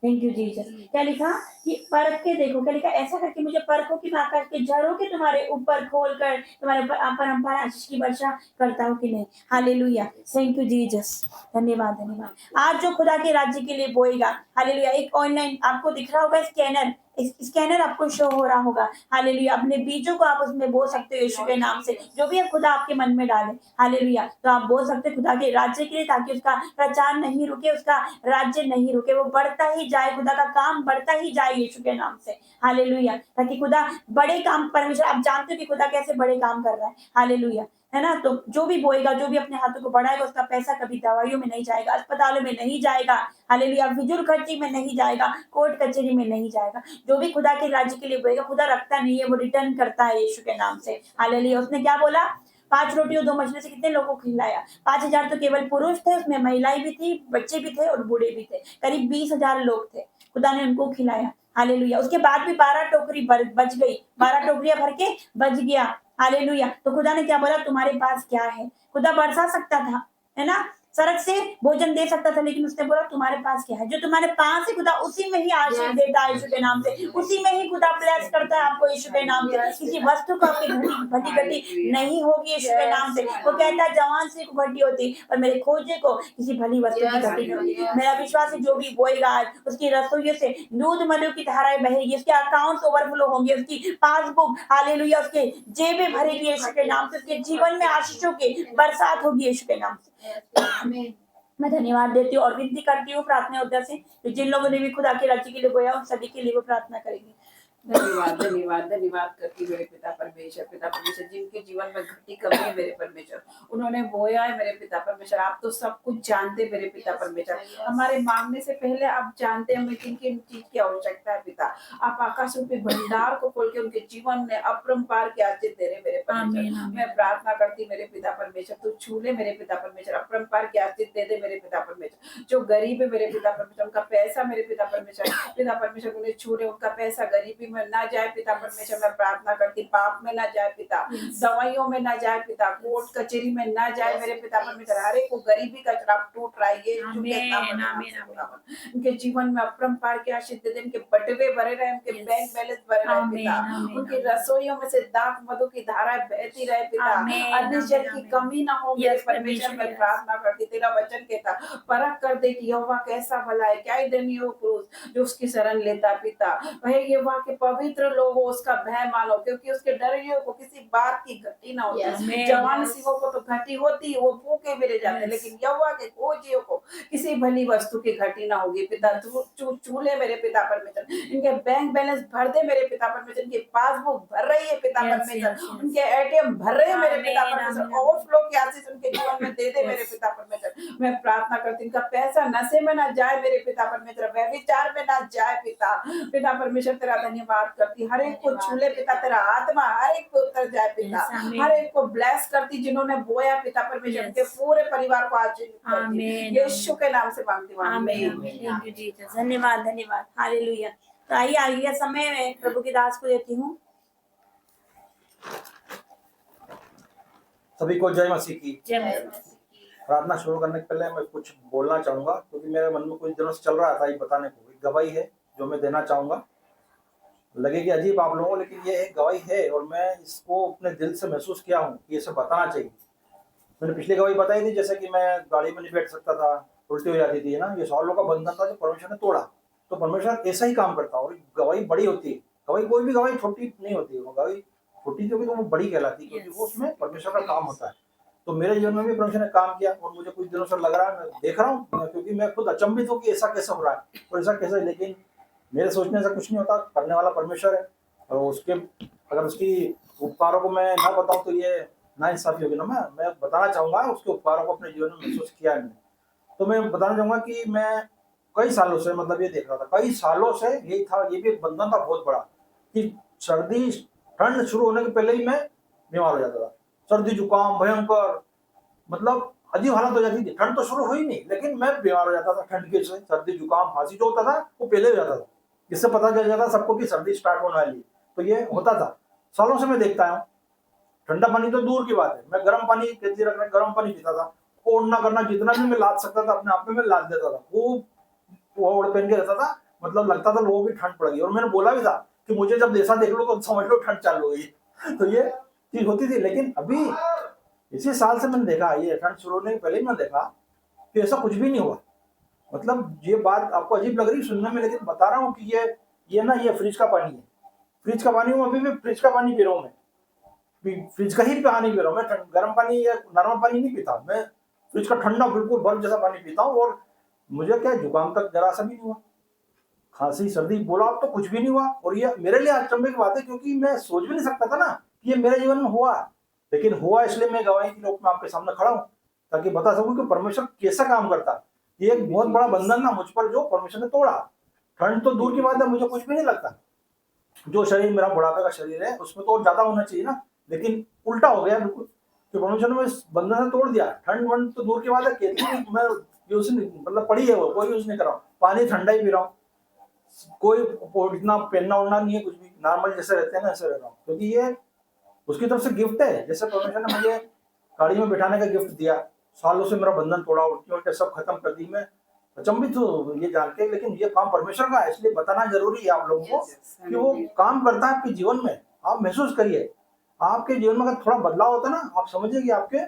Thank you Jesus. क्या लिखा कि परख के देखो, क्या लिखा, ऐसा करके मुझे परखो कि मैं आकाश के झरोखे तुम्हारे ऊपर खोल कर तुम्हारे ऊपर अपरंपार आशीष की वर्षा करता हूँ कि नहीं। हालेलुया। Thank you Jesus. धन्यवाद धन्यवाद। आज जो खुदा के राज्य के लिए बोएगा, हालेलुया। एक ऑनलाइन आपको दिख रहा होगा स्कैनर, स्कैनर आपको शो हो रहा होगा। हालेलुया, अपने बीजों को आप उसमें बो सकते हो यीशु के नाम से, जो भी खुदा आपके मन में डाले। हालेलुया, तो आप बोल सकते हो खुदा के राज्य के लिए, ताकि उसका प्रचार नहीं रुके, उसका राज्य नहीं रुके, वो बढ़ता ही जाए, खुदा का काम बढ़ता ही जाए यीशु के नाम से। हालेलुया, ताकि खुदा बड़े काम, परमेश्वर आप जानते हो कि खुदा कैसे बड़े काम कर रहा है। हालेलुया, है ना। तो जो भी बोएगा, जो भी अपने हाथों को बढ़ाएगा, उसका पैसा कभी दवाइयों में नहीं जाएगा, अस्पतालों में नहीं जाएगा। हालेलुया, फिजूल खर्ची में नहीं जाएगा, कोर्ट कचहरी में नहीं जाएगा। जो भी खुदा के राज्य के लिए बोएगा, खुदा रखता नहीं है, वो रिटर्न करता है यीशु के नाम से। हालेलुया, उसने क्या बोला? 5 रोटी और 2 मछली से कितने लोगों को खिलाया? 5000 तो केवल पुरुष थे, उसमें महिलाएं भी थी, बच्चे भी थे और बूढ़े भी थे। करीब 20,000 लोग थे, खुदा ने उनको खिलाया। हालेलुया, उसके बाद भी 12 टोकरी बच गई, 12 टोकरियां भर के बच गया। हालेलुया, तो खुदा ने क्या बोला? तुम्हारे पास क्या है? खुदा बरसा सकता था, है ना, सड़क से भोजन दे सकता था, लेकिन उसने बोला तुम्हारे पास क्या है? जो तुम्हारे पास है, खुदा उसी में ही आशीष देता है यीशु के नाम से, उसी में ही खुदा ब्लेस करता है आपको यीशु के नाम से। किसी वस्तु को आपकी घटी घटी नहीं होगी यीशु के नाम से। वो कहता है जवान से को घटी होती, और मेरे खोजे को किसी भली वस्तु की घटी नहीं होती। मेरा विश्वास है जो भी बोएगा आज, उसकी रसोइयों से दूध मधु की धाराएं बहेगी, उसके अकाउंट्स ओवरफ्लो होंगे, उसकी पासबुक, हालेलुया, उसके जेबें भरेगी यीशु के नाम से, उसके जीवन में आशीषों की बरसात होगी यीशु के नाम से। मैं धन्यवाद देती हूँ और विनती करती हूँ प्रार्थना उद्देश्य से, तो जिन लोगों ने भी खुदा के राज्य के लिए बोया, उन सभी के लिए वो प्रार्थना करेंगे। धन्यवाद धन्यवाद धन्यवाद करती मेरे पिता परमेश्वर जिनके जीवन में घटी कमी है मेरे परमेश्वर, उन्होंने बोया है मेरे पिता परमेश्वर। आप तो सब कुछ जानते मेरे पिता परमेश्वर, हमारे मांगने से पहले आप जानते हमें किन किन चीज की आवश्यकता है पिता। आप आकाश रूपी भंडार को खोल के उनके जीवन में अपरंपार के आशीष दे रहे मेरे परमेश्वर। मैं प्रार्थना करती मेरे पिता परमेश्वर, तू छू ले मेरे पिता परमेश्वर, अपरंपार के आशीष दे दे मेरे पिता परमेश्वर। जो गरीब है मेरे पिता परमेश्वर, उनका पैसा मेरे पिता परमेश्वर उन्हें छू ले, उनका पैसा गरीबी में ना जाए पिता परमेश्वर। मैं प्रार्थना करती पाप में ना जाए पिता, दवाइयों में ना जाए पिता, कोर्ट कचहरी में ना जाए मेरे पिता परमेश्वर। हर एक को गरीबी का श्राप टूट रहा है उनके जीवन में अपरंपार के आशीष दे दे, उनके बटवे भरे रहे, उनके बैंक बैलेंस भरे रहे पिता, उनकी रसोइयों में से दाख मधु की धाराएं बहती रहे पिता, अन्य जल की कमी ना हो मेरे परमेश्वर। मैं प्रार्थना करती, तेरा वचन कहता परख कर दे कि यहोवा कैसा भला है, क्या ही धन्य हो पुरुष जो उसकी शरण लेता पिता। वह यहोवा के पवित्र लोग हो, उसका भय मानो, क्योंकि उसके डरियों को किसी बात की घटी ना होती। जवान सिंहों को तो घटी होती, वो भूखे मेरे जाते, लेकिन यहोवा के खोजियों को किसी भली वस्तु की घटी ना होगी पिता। चूले मेरे पिता परमेश्वर, इनके बैंक बैलेंस भर दे मेरे पिता परमेश्वर, इनकी पासबुक भर रही है पिता परमेश्वर, उनके एटीएम भर रहे हैं मेरे पिता परमेश्वर, ओवरफ्लो की आशीष उनके जीवन में दे दे मेरे पिता परमेश्वर। मैं प्रार्थना करती इनका पैसा नशे में ना जाए मेरे पिता परमेश्वर, व्यभिचार में ना जाए पिता परमेश्वर। तेरा धन्यवाद करती, हर एक को छूले पिता, तेरा आत्मा हर एक को उतर जाए पिता, हर एक को ब्लेस करती जिन्होंने बोया पिता परमेश्वर, उनके पूरे परिवार को आशीर्वाद करती, यीशु के नाम से मांगती हूँ, आमीन। धन्यवाद धन्यवाद, हालेलुया। तो आइए आगे का समय मैं प्रभु की दास को देती हूँ। सभी को जय मसीह की। जय मसीह। प्रार्थना शुरू करने के पहले मैं कुछ बोलना चाहूंगा, क्योंकि मेरे मन में कुछ दिनों से चल रहा था ये बताने को। एक गवाही है जो मैं देना चाहूंगा, लगेगी अजीब आप लोगों को, लेकिन ये एक गवाही है और मैं इसको अपने दिल से महसूस किया हूँ कि ये सब बताना चाहिए। मैंने पिछली गवाही बताई थी, जैसे कि मैं गाड़ी में नहीं बैठ सकता था, उल्टी हो जाती थी, है ना। ये सालों का बंधन था जो परमेश्वर ने तोड़ा। तो परमेश्वर ऐसा ही काम करता है, और गवाही बड़ी होती है। गवाही कोई भी गवाही छोटी नहीं होती है, वो गवाही छोटी होगी तो वो बड़ी कहलाती है, क्योंकि वो उसमें परमेश्वर का काम होता है। तो मेरे जीवन में भी परमेश्वर ने काम किया, और मुझे कुछ दिनों से लग रहा है, मैं देख रहा हूँ, क्योंकि मैं खुद अचंभित हूँ कि ऐसा कैसे हो रहा है और ऐसा कैसे। लेकिन मेरे सोचने से कुछ नहीं होता, करने वाला परमेश्वर है, और उसके अगर उसकी उपकारों को मैं ना बताऊं तो ये नाइंसाफी होगी ना। मैं बताना चाहूंगा उसके उपकारों को अपने जीवन में महसूस किया है मैंने। तो मैं बताना चाहूंगा कि मैं कई सालों से, मतलब ये देख रहा था, कई सालों से यही था, ये भी एक बंधन था बहुत बड़ा, कि सर्दी ठंड शुरू होने के पहले ही मैं बीमार हो जाता था। सर्दी जुकाम भयंकर, मतलब अजीब हालत हो जाती थी। ठंड तो शुरू हुई नहीं, लेकिन मैं बीमार हो जाता था ठंड के से। सर्दी जुकाम खांसी जो होता था वो पहले हो जाता था, इससे पता चल जाता सबको कि सर्दी स्टार्ट होने वाली है। तो ये होता था, सालों से मैं देखता हूँ। ठंडा पानी तो दूर की बात है, मैं गर्म पानी केतली रखना, गर्म पानी पीता था। ओढ़ना करना जितना भी मैं लाद सकता था अपने आप में मैं लाद देता था। वो ओढ़ पहन के रहता था, मतलब लगता था लोगों की ठंड पड़ गई। और मैंने बोला भी था कि मुझे जब ऐसा देख लो तो समझ लो ठंड चालू हो गई। तो ये चीज होती थी। लेकिन अभी इसी साल से मैंने देखा, ये ठंड शुरू होने के पहले मैंने देखा कि ऐसा कुछ भी नहीं हुआ। मतलब ये बात आपको अजीब लग रही सुनने में, लेकिन बता रहा हूँ कि ये ये ना ये फ्रिज का पानी है, फ्रिज का पानी हूँ, अभी भी फ्रिज का पानी पी रहा हूँ मैं, फ्रिज का ही पानी पी रहा हूँ मैं, गर्म पानी या नॉर्मल पानी नहीं पीता मैं, फ्रिज का ठंडा बिल्कुल बर्फ जैसा पानी पीता हूँ। और मुझे क्या जुकाम तक जरा सा भी नहीं हुआ, खांसी सर्दी बोला अब तो कुछ भी नहीं हुआ। और ये मेरे लिए अचंभे की बात है, क्योंकि मैं सोच भी नहीं सकता था ना कि ये मेरे जीवन में हुआ, लेकिन हुआ, इसलिए मैं गवाही के रूप में आपके सामने खड़ा हूँ ताकि बता सकूं कि परमेश्वर कैसा काम करता है। ये एक बहुत बड़ा बंधन ना मुझ पर जो परमेश्वर ने तोड़ा। ठंड तो दूर की बात है, मुझे कुछ भी नहीं लगता, जो शरीर मेरा बुढ़ापे का शरीर है उसमें तो और ज्यादा होना चाहिए ना, लेकिन उल्टा हो गया बिल्कुल, तो परमेश्वर ने इस बंधन से तोड़ दिया। ठंड वंड तो दूर की बात है, केतली मैं यूज नहीं, मतलब पड़ी है वो, कोई यूज नहीं कर रहा हूँ, पानी ठंडा ही पी रहा हूँ, कोई इतना पहनना उड़ना नहीं है, कुछ भी नॉर्मल जैसे रहते हैं ना ऐसे रह रहा हूँ, क्योंकि ये उसकी तरफ से गिफ्ट है। जैसे परमेश्वर ने मुझे गाड़ी में बिठाने का गिफ्ट दिया, सालों से मेरा बंधन तोड़ा, उल्टी उल्टे सब खत्म कर दी, मैं अचंभित हूँ ये जान के, लेकिन ये काम परमेश्वर का है, इसलिए बताना जरूरी है आप लोगों को कि वो काम करता है आपके जीवन में। आप महसूस करिए, आपके जीवन में अगर थोड़ा बदलाव होता है ना, आप समझिए कि आपके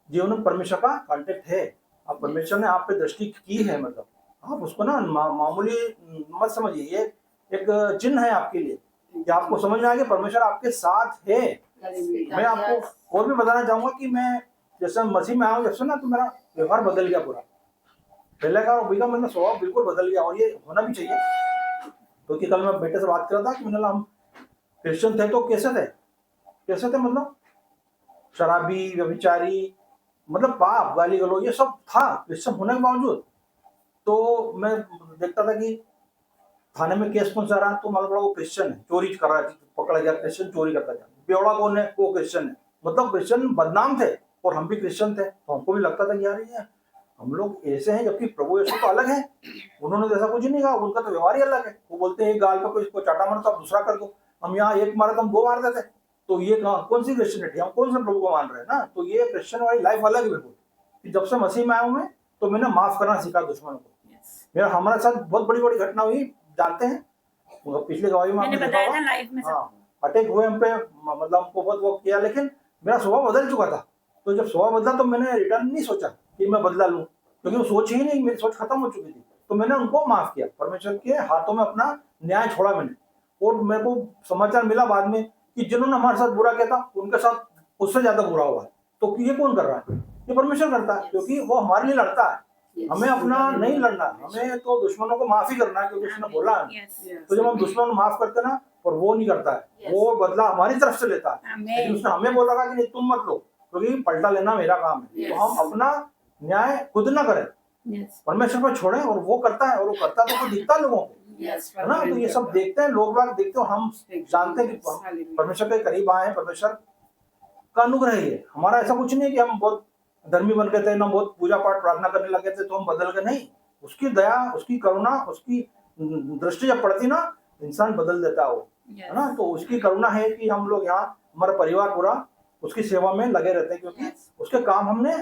जीवन में परमेश्वर का कांटेक्ट है, आप परमेश्वर ने आप पे दृष्टि की है, मतलब आप उसको ना मामूली मत समझिए, ये एक चिन्ह है आपके लिए कि आपको समझ में आ गया परमेश्वर आपके साथ है। मैं आपको और भी बताना चाहूंगा कि मैं जैसे मसीह में आया हूं जब से ना, तो मेरा व्यवहार बदल गया पूरा, पहले का अभी का मतलब स्वभाव बिल्कुल बदल गया, और ये होना भी चाहिए। क्योंकि कल मैं बेटे से बात कर रहा था कि मैंने हम क्रिश्चियन थे तो कैसे थे मतलब शराबी, व्यभिचारी, मतलब पाप, गाली गलौज, ये सब था क्रिश्चियन होने के बावजूद। तो मैं देखता था कि थाने में केस पहुंचा रहा, तो मालूम पड़ा वो क्रिश्चियन है, चोरी कर रहा है, पकड़ा गया, क्रिश्चियन चोरी करता था, बेवड़ा कौन है, वो क्रिश्चियन है, मतलब क्रिश्चियन बदनाम थे और हम भी क्रिश्चियन थे, तो हमको भी लगता था कि यार ये हम लोग ऐसे हैं, जबकि प्रभु यीशु तो अलग है, उन्होंने तो ऐसा कुछ नहीं कहा, उनका तो व्यवहार ही अलग है। वो बोलते हैं एक गाल पे कोई इसको चाटा मारो तो आप दूसरा कर दो, हम यहाँ एक मारे तो हम दो मार देते, तो ये कौन सी क्रिश्चियनिटी, हम कौन से प्रभु को मान रहे हैं ना। तो ये क्रिश्चियन वाली लाइफ अलग है बिल्कुल, कि जब से मसीह में आया हूं मैं, तो मैंने माफ करना सीखा दुश्मनों को। मेरा हमारे साथ बहुत बड़ी बड़ी घटना हुई, जानते हैं पिछले गवाही में मैंने आपने बताया देखा था लाइफ में होगा, हाँ अटैक हुए हम पे, मतलब हमको बहुत वो किया, लेकिन मेरा स्वभाव बदल चुका था। तो जब स्वभाव बदला तो मैंने रिटर्न नहीं सोचा कि मैं बदला लूं, क्योंकि वो सोच ही नहीं, मेरी सोच खत्म हो चुकी थी। तो मैंने उनको माफ किया, परमेश्वर के हाथों में अपना न्याय छोड़ा मैंने। और मेरे को समाचार मिला बाद में कि जिन्होंने हमारे साथ बुरा किया था उनके साथ उससे ज्यादा बुरा हुआ है। तो ये कौन कर रहा है? ये परमेश्वर करता है, क्योंकि वो हमारे लिए लड़ता है, हमें अपना नहीं लड़ना, हमें तो दुश्मनों को माफ ही करना है, क्योंकि उसने बोला है। तो जब हम दुश्मन को माफ करते ना, और वो नहीं करता है, वो बदला हमारी तरफ से लेता है, लेकिन उसने हमें बोला था कि नहीं तुम मत लो, क्योंकि पलटा लेना मेरा काम है। तो हम अपना न्याय खुद ना करें, परमेश्वर पर छोड़ें, और वो करता है, और वो करता तो दिखता है लोगों को, है ना। तो ये सब देखते हैं लोग, बाग देखते हो, हम जानते हैं कि परमेश्वर के करीब आए हैं, परमेश्वर का अनुग्रह ही है। हमारा ऐसा कुछ नहीं है कि हम बहुत धर्मी बन गए थे ना, बहुत पूजा पाठ प्रार्थना करने लगे थे तो हम बदल गए, नहीं। उसकी दया, उसकी करुणा, उसकी दृष्टि जब पड़ती ना, इंसान बदल देता है वो, है ना। तो उसकी करुणा है कि हम लोग यहाँ, हमारा परिवार पूरा उसकी सेवा में लगे रहते हैं, क्योंकि उसके काम हमने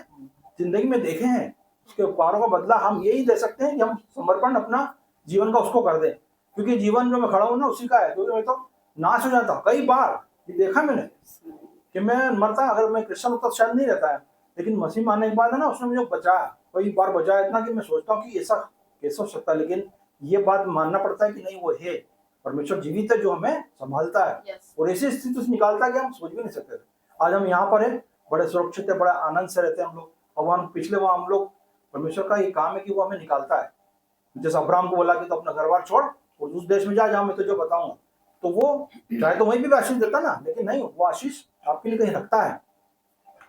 जिंदगी में देखे हैं। उसके उपकारों का बदला हम यही दे सकते हैं कि हम समर्पण अपना जीवन का उसको कर दें, क्योंकि जीवन जो मैं खड़ा हूँ ना उसी का है। क्योंकि मैं तो नाश हो जाता कई बार, ये देखा मैंने कि मैं मरता, अगर मैं क्रिश्चियन होता शायद नहीं रहता है, लेकिन मसीह मानने के बाद है ना, उसने मुझे बचाया, कई बार बचाया, इतना कि मैं सोचता हूँ कि ऐसा कैसे हो सकता है। लेकिन ये बात मानना पड़ता है कि नहीं, वो है परमेश्वर जीवित है जो हमें संभालता है, और ऐसी स्थिति से निकालता है कि हम सोच भी नहीं सकते थे। आज हम यहाँ पर है, बड़े सुरक्षित है, बड़ा आनंद से रहते हैं हम लोग। भगवान पिछले वहां हम लोग, परमेश्वर का ये काम है कि वो हमें निकालता है। जैसे अब्राहम को बोला कि तो अपना घर बार छोड़ और उस देश में जा जहाँ मैं तुझे बताऊंगा, तो वो चाहे तो वहीं भी आशीष देता ना, लेकिन नहीं, वो आशीष आपके लिए कहीं रखता है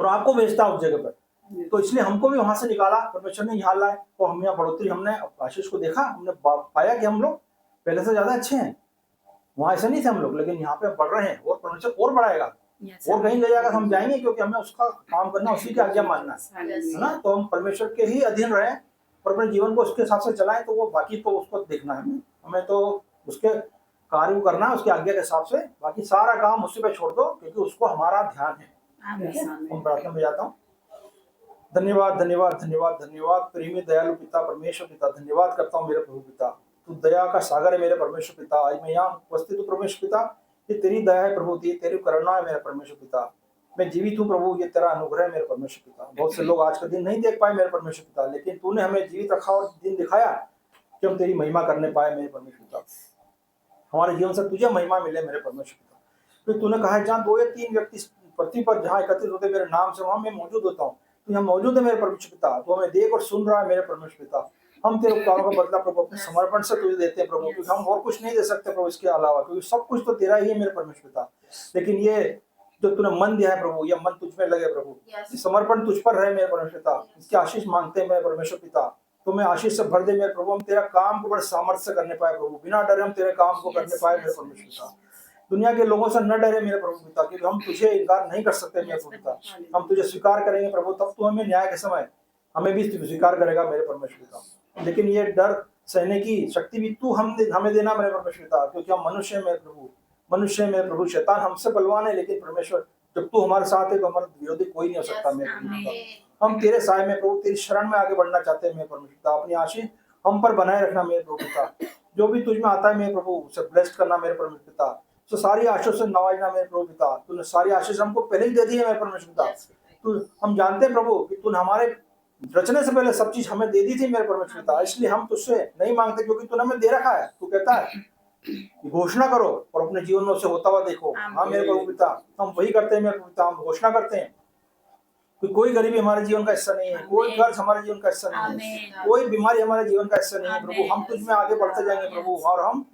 और आपको भेजता है उस जगह पर। तो इसलिए हमको भी वहां से निकाला परमेश्वर ने, यहाँ लाए, और हम यहाँ बढ़ोतरी, हमने आशीष को देखा, हमने पाया कि हम लोग पहले से ज्यादा अच्छे हैं। वहां ऐसे नहीं थे हम लोग, लेकिन यहाँ पे बढ़ रहे हैं, और परमेश्वर और बढ़ाएगा, और कहीं ले जाकर हम जाएंगे, क्योंकि हमें उसका काम करना, उसी की आज्ञा मानना है ना। तो हम परमेश्वर के ही अधीन रहे और अपने जीवन को उसके हिसाब से चलाएं, तो वो बाकी तो उसको देखना है, हमें तो उसके कार्य को करना है उसकी आज्ञा के हिसाब से, बाकी सारा काम उसी पे छोड़ दो, क्योंकि उसको हमारा ध्यान है। हम प्रार्थना में जाता हूँ। धन्यवाद धन्यवाद धन्यवाद धन्यवाद प्रेमी दयालु पिता परमेश्वर पिता, धन्यवाद करता हूँ मेरे प्रभु पिता, तू दया का सागर है मेरे परमेश्वर पिता। आज मैं यहाँ उपस्थित हूँ परमेश्वर पिता, ये तेरी दया है प्रभु, तेरी करुणा है मेरे परमेश्वर पिता। मैं जीवित हूँ प्रभु, ये तेरा अनुग्रह है मेरे परमेश्वर पिता। बहुत से लोग आज का दिन नहीं देख पाए मेरे परमेश्वर पिता, लेकिन तूने हमें जीवित रखा और दिन दिखाया कि हम तेरी महिमा करने पाए मेरे परमेश्वर पिता। हमारे जीवन से तुझे महिमा मिले मेरे परमेश्वर पिता। तो तूने कहा है जहाँ 2 या 3 व्यक्ति पृथ्वी पर जहाँ एकत्रित होते मेरे नाम से, वहां मैं मौजूद होता हूँ। तू यहाँ मौजूद है मेरे परमेश्वर पिता, तो हमें देख और सुन रहा है मेरे परमेश्वर पिता। हम तेरे उपकारों का बदला प्रभु अपने समर्पण से तुझे देते हैं प्रभु, क्योंकि हम और कुछ नहीं दे सकते प्रभु इसके अलावा, क्योंकि सब कुछ तो तेरा ही है मेरे परमेश्वर पिता। लेकिन ये जो तूने मन दिया है प्रभु, ये मन तुझ में लगे प्रभु, ये समर्पण तुझ पर रहे मेरे परमेश्वर पिता। इसकी आशीष मांगते हैं मेरे परमेश्वर पिता, तो मैं आशीष से भर दे मेरे प्रभु। हम तेरा काम को बड़े सामर्थ्य से करने पाए प्रभु, बिना डरे हम तेरे काम को करने पाए मेरे परमेश्वर पिता। दुनिया के लोगों से न डरे मेरे प्रभु पिता, क्योंकि हम तुझे इनकार नहीं कर सकते मेरे प्रभु पिता। हम तुझे स्वीकार करेंगे प्रभु, तब तू हमें न्याय के समय हमें भी स्वीकार करेगा मेरे परमेश्वर पिता। लेकिन ये डर सहने की शक्ति भी तू हमें देना मेरे परमेश्वर पिता, क्योंकि हम मनुष्य हैं मेरे प्रभु, मनुष्य है मेरे प्रभु। शैतान हमसे बलवान है, लेकिन परमेश्वर जब तू हमारे साथ है तो हमारा विरोधी कोई नहीं हो सकता मेरे प्रभु पिता। हम तेरे साय में प्रभु, तेरी शरण में आगे बढ़ना चाहते हैं मेरे परमेश्वर पिता। अपनी आशीष हम पर बनाए रखना मेरे प्रभु पिता। जो भी तुझ में आता है मेरे प्रभु, उसे ब्लेस्ड करना मेरे परमेश्वर पिता। तो सारी आशीष से नवाजना मेरे प्रभु पिता। तूने सारी आशीष हमको पहले ही दे दी है मेरे परमेश्वर पिता। तू, हम जानते हैं प्रभु कि तूने हमारे रचने से पहले सब चीज हमें दे दी थी मेरे परमेश्वर पिता, इसलिए हम तुझसे नहीं मांगते, क्योंकि तूने हमें दे रखा है। तू कहता है घोषणा करो और अपने जीवन में उसे होता हुआ देखो। हाँ मेरे प्रभु पिता, हम वही करते हैं मेरे प्रभु पिता। हम घोषणा करते हैं कि कोई गरीबी हमारे जीवन का हिस्सा नहीं है, कोई कर्ज हमारे जीवन का हिस्सा नहीं है, कोई बीमारी हमारे जीवन का हिस्सा नहीं है प्रभु। हम तुझ में आगे बढ़ते जाएंगे प्रभु, और हम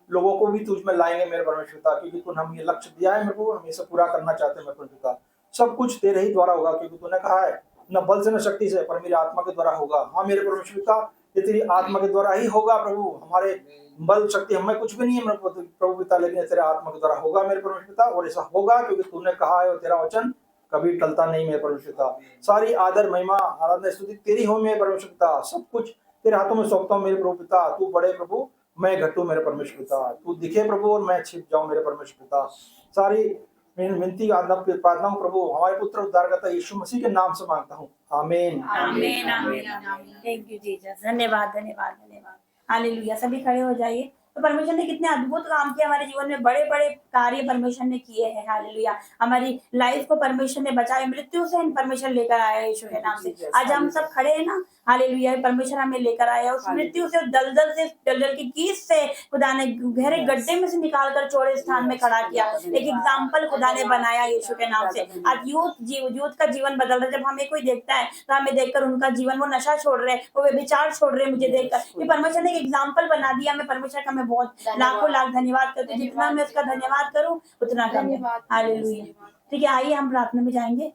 लोगों को भी तुझ में लाएंगे मेरे परमेश्वर पिता, क्योंकि तूने हमें ये लक्ष्य दिया है मेरे प्रभु, हम इसे पूरा करना चाहते हैं मेरे परमेश्वर पिता। सब कुछ तेरे ही द्वारा होगा, क्योंकि तूने कहा है न बल से न शक्ति से, पर मेरी आत्मा के द्वारा होगा। हाँ मेरे परमेश्वर पिता, ये तेरी आत्मा के द्वारा ही होगा प्रभु। हमारे बल शक्ति हमें कुछ भी नहीं है मेरे प्रभु पिता, लेकिन तेरे आत्मा के द्वारा होगा मेरे परमेश्वर पिता। और ऐसा होगा क्योंकि तूने कहा है और तेरा वचन कभी टलता नहीं मेरे परमेश्वर पिता। सारी आदर महिमा आराधना स्तुति तेरी हो मेरे परमेश्वर पिता। सब कुछ तेरे हाथों में सौंपता हूँ मेरे प्रभु पिता। तू बड़े प्रभु, मैं घटू मेरे परमेश्वर पिता। तू दिखे प्रभु और मैं छिप जाऊं मेरे परमेश्वर पिता। सारी विनती प्रार्थना प्रभु हमारे पुत्र उद्धारकर्ता यीशु मसीह के नाम से मांगता हूँ, आमीन आमीन आमीन आमीन। थैंक यू जीसस, धन्यवाद धन्यवाद धन्यवाद। हालेलुया। सभी खड़े हो जाइए। तो परमेश्वर ने कितने अद्भुत काम किए हमारे जीवन में, बड़े बड़े कार्य परमेश्वर ने किए हैं। हालेलुया। हमारी लाइफ को परमेश्वर ने बचाया, मृत्यु से परमेश्वर लेकर आया यीशु के नाम से। आज हम सब खड़े हैं ना, हालेलुया। परमेश्वर हमें लेकर आया उस मृत्यु से, दलदल की कीच से खुदा ने गहरे गड्ढे में से निकालकर चौड़े स्थान में खड़ा किया। एक एग्जाम्पल खुदा ने बनाया यीशु के नाम से। आज यूथ का जीवन बदल रहा है। जब हमें कोई देखता है तो हमें देखकर उनका जीवन, वो नशा छोड़ रहे हैं, वो व्यभिचार छोड़ रहे हैं। मुझे देखकर ये परमेश्वर ने एक एग्जाम्पल बना दिया। मैं परमेश्वर का मैं बहुत लाखों लाख धन्यवाद करती हूँ। जितना मैं उसका धन्यवाद करूँ उतना कम है। हालेलुया। ठीक है, आइए हम प्रार्थना में जाएंगे।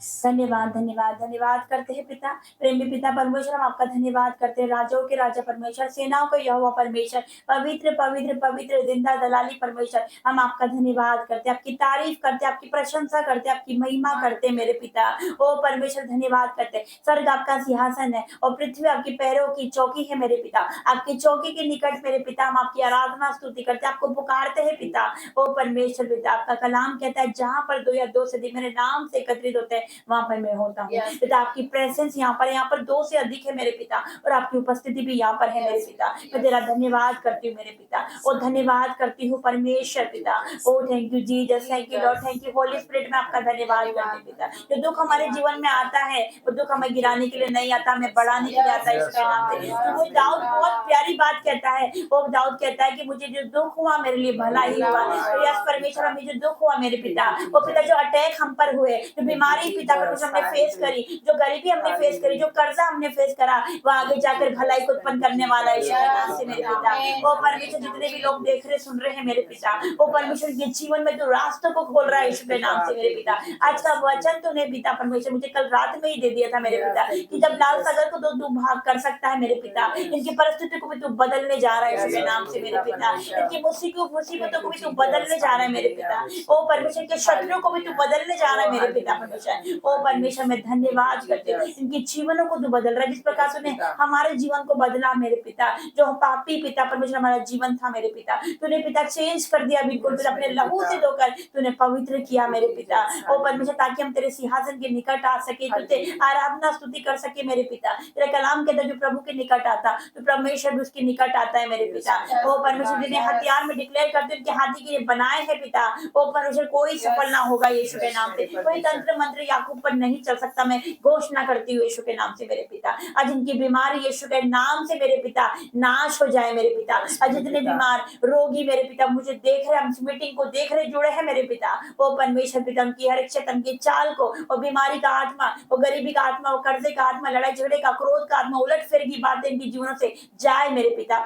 धन्यवाद धन्यवाद धन्यवाद करते हैं पिता, प्रेमी पिता परमेश्वर, हम आपका धन्यवाद करते हैं। राजाओं के राजा परमेश्वर, सेनाओं का यहोवा परमेश्वर, पवित्र पवित्र पवित्र जिंदा दलाली परमेश्वर, हम आपका धन्यवाद करते हैं, आपकी तारीफ करते हैं, आपकी प्रशंसा करते हैं, आपकी महिमा करते हैं मेरे पिता। ओ परमेश्वर धन्यवाद करते हैं। स्वर्ग आपका सिंहासन है और पृथ्वी आपकी पैरों की चौकी है मेरे पिता। आपकी चौकी के निकट मेरे पिता हम आपकी आराधना स्तुति करते हैं, आपको पुकारते हैं पिता। ओ परमेश्वर पिता, आपका कलाम कहता है जहाँ पर 2 या 2 से अधिक मेरे नाम से एकत्रित होते हैं वहां पर मैं होता हूँ। पिता आपकी प्रेजेंस यहाँ पर 2 से अधिक है मेरे पिता, और आपकी उपस्थिति भी यहाँ पर है मेरे पिता। मैं तेरा धन्यवाद करती हूँ मेरे पिता, और धन्यवाद करती हूँ परमेश्वर पिता। ओ thank you Jesus, thank you Lord, thank you holy spirit. में आपका धन्यवाद करती हूँ पिता। जो दुख हमारे जीवन में आता है वो दुख हमें गिराने के लिए नहीं आता, हमें बढ़ाने के लिए आता है इसके नाम से। तो वो दाऊद बहुत प्यारी बात कहता है, वो दाऊद कहता है कि मुझे जो दुख हुआ मेरे लिए भला ही हुआ। तो यस परमेश्वर, हमें जो दुख हुआ मेरे पिता, वो पिता जो अटैक हम पर हुए, जो बीमारी पिता पर हमने फेस करी, जो गरीबी हमने फेस करी, जो कर्जा हमने फेस करा, वो आगे जाकर भलाई को उत्पन्न करने वाला है यीशु के नाम से मेरे पिता। वो परमेश्वर जितने भी लोग देख रहे सुन रहे हैं मेरे पिता, वो परमेश्वर के जीवन में तो रास्तों को खोल रहा है यीशु के नाम से मेरे पिता। आज का वचन तूने पिता परमेश्वर मुझे कल रात में ही दे दिया था मेरे पिता, कि जब लाल सागर को तू भाग कर सकता है मेरे पिता, इनकी परिस्थिति को भी तू बदलने जा रहा है यीशु के नाम से मेरे पिता। इनकी मुसीबतों को भी तू बदलने जा रहा है मेरे पिता। ओ परमेश्वर के शत्रुओं को भी तू बदलने जा रहा है मेरे पिता परमेश्वर। ओ परमेश्वर मैं धन्यवाद करती हूँ, इनके जीवनों को तू बदल रहा है, जिस प्रकार से तूने हमारे जीवन को बदला मेरे पिता। जो पापी पिता परमेश्वर हमारा जीवन था मेरे पिता, तूने पिता चेंज कर दिया बिल्कुल, फिर अपने लहू से धोकर तूने पवित्र किया मेरे पिता। ओ परमेश्वर, ताकि हम तेरे सिंहासन के निकट आ सके, तुझे आराधना स्तुति कर सके मेरे पिता। तेरा कलाम कहता है जो प्रभु के निकट आता तो परमेश्वर भी उसके निकट आता है मेरे पिता। ओ परमेश्वर, जिन्हें हथियार में डिक्लेयर करते उनके हाथी के लिए बनाए हैं पिता, ओ परमेश्वर कोई सफल ना होगा यीशु के नाम से। कोई तंत्र मंत्र आंखों पर नहीं चल सकता, मैं घोषणा करती हूँ यीशु के नाम से मेरे पिता। आज इनकी बीमारी यीशु के नाम से मेरे पिता नाश हो जाए मेरे पिता। आज जितने बीमार रोगी मेरे पिता मुझे देख रहे, हम इस मीटिंग को देख रहे, जुड़े हैं मेरे पिता, वो परमेश्वर पिता उनकी हर एक शैतान की चाल को, वो बीमारी का आत्मा, वो गरीबी का आत्मा, वो कर्जे का आत्मा, लड़ाई झगड़े का, क्रोध का आत्मा, उलट फेर की बातें इनकी जीवनों से जाए मेरे पिता।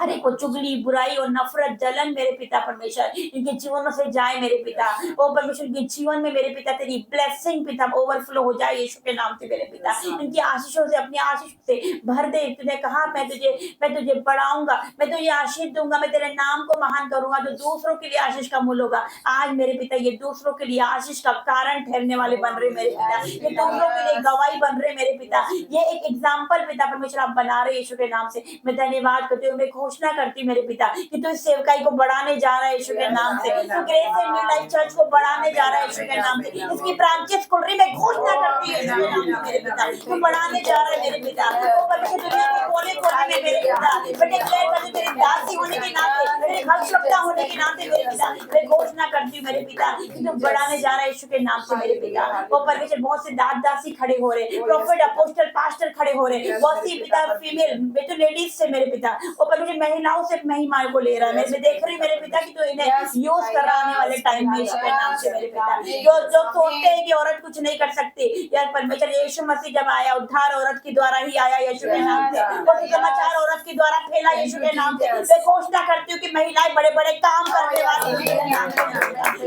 हर एक को चुगली, बुराई और नफरत, जलन मेरे पिता परमेश्वर इनके जीवनों से जाए मेरे पिता। ओ परमेश्वर के जीवन में मेरे पिता तेरी ब्लेसिंग पिता ओवरफ्लो हो जाए यीशु के नाम से मेरे पिता। इनकी आशीषों से, अपनी आशीष से भर दे। तूने कहा मैं तुझे बढ़ाऊंगा, मैं तुझे आशीष दूंगा, मैं तेरे नाम को महान करूंगा, तो दूसरों के लिए आशीष का मूल होगा। आज मेरे पिता ये दूसरों के लिए आशीष का कारण ठहरने वाले बन रहे मेरे पिता, ये दूसरों के लिए गवाही बन रहे मेरे पिता, ये एक एग्जाम्पल पिता परमेश्वर आप बना रहे यीशु के नाम से। मैं धन्यवाद करती हूँ, मैं घोषणा करती हूँ मेरे पिता कि तू इस सेवकाई को बढ़ाने जा रहा है यीशु के नाम से, तू grace and new life church को बढ़ाने जा रहा है यीशु के नाम से। इसकी ब्रांचेस खुल रही, मैं घोषणा करती हूँ यीशु के नाम से मेरे पिता, तू बढ़ाने जा रहा है मेरे पिता। वो परमेश्वर दुनिया के कोने कोने में मेरे पिता मैं डिक्लेयर करती हूँ, तेरी दासी होने के नाते, तेरे भक्तवक्ता होने के नाते मेरे पिता मैं घोषणा करती हूँ मेरे पिता कि तू बढ़ाने जा रहा है यीशु के नाम से मेरे पिता। वो परमेश्वर बहुत से दासी खड़े हो रहे, प्रोफेट, अपोस्टल, पास्टर खड़े हो रहे, बहुत सी पिता फीमेल बेटो लेडीज से मेरे पिता, वो परमेश्वर महिलाओं से महिमा को ले रहा है। मैं देख रही मेरे पिता कि तू इन्हें यूज कर रहा आने वाले टाइम में यीशु के नाम से मेरे पिता। जो सोचते हैं कि औरत कुछ नहीं कर सकती, यार परमेश्वर यीशु मसीह जब आया उद्धार औरत के द्वारा ही आया यीशु के नाम से, और समाचार औरत के द्वारा फैला यीशु के नाम से। मैं घोषणा करती हूँ कि महिलाएं बड़े बड़े काम करने वाली यीशु के नाम से,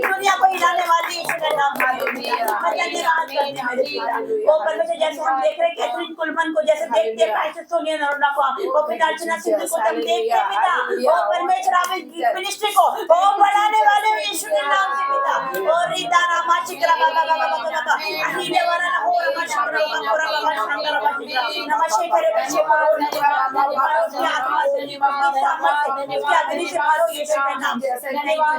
दुनिया को हिलाने वाली यीशु के नाम से मेरे पिता। मैं धन्यवाद करती हूँ मेरे पिता। वो परमेश्वर जैसे हम देख रहे हैं कैथरीन कुलमन को, जैसे देखते हैं प्राइस सोनिया नरोडा को, वो पिता अर्चना सिंधु को हम देखते हैं पिता, वो परमेश्वर आप मिनिस्ट्री को वो बढ़ाने वाले यीशु के नाम से पिता। और रीता रामा चिकरा बाबा बाबा बाबा बाबा अहीने वाला ना हो रमा शंकर बाबा और बाबा शंकर बाबा चिकरा नमस्ते करे बच्चे मारो मारो की आत्मा से इसके अग्नि से मारो यीशु के नाम से। धन्यवाद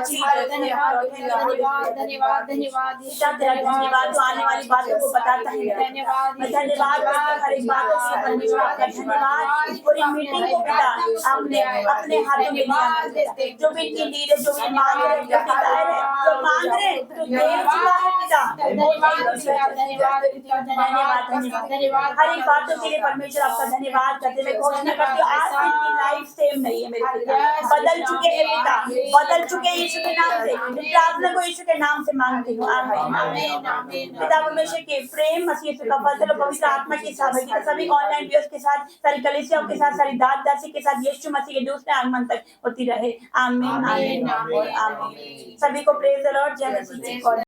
धन्यवाद जो आने वाली बातों को बताता है। मैं धन्यवाद हर एक बात को परमेश्वर आपका धन्यवाद। इस पूरी मीटिंग को पिता आपने अपने हाथों में लिया, जो भी इनकी नीड है, जो भी मांग रहे, जो भी दायर है, जो मांग रहे तो दे चुका है पिता। धन्यवाद हर एक बातों के लिए परमेश्वर आपका धन्यवाद करते हुए घोषणा करती हूँ आज इनकी लाइफ सेम नहीं है मेरे पिता, बदल चुके हैं पिता, बदल चुके हैं यीशु के नाम से। इस प्रार्थना को यीशु के नाम से मांगती हूँ, आमीन। पिता परमेश्वर के प्रेम मसीह यीशु का फजल और पवित्र आत्मा की सहभागिता सभी ऑनलाइन व्यूअर्स के साथ, सारी कलीसियाओं के साथ, सारी दासी के साथ यीशु मसीह के दूसरे आगमन तक होती रहे, आमीन आमीन और आमीन। सभी को प्रेज द लॉर्ड, जय मसीह।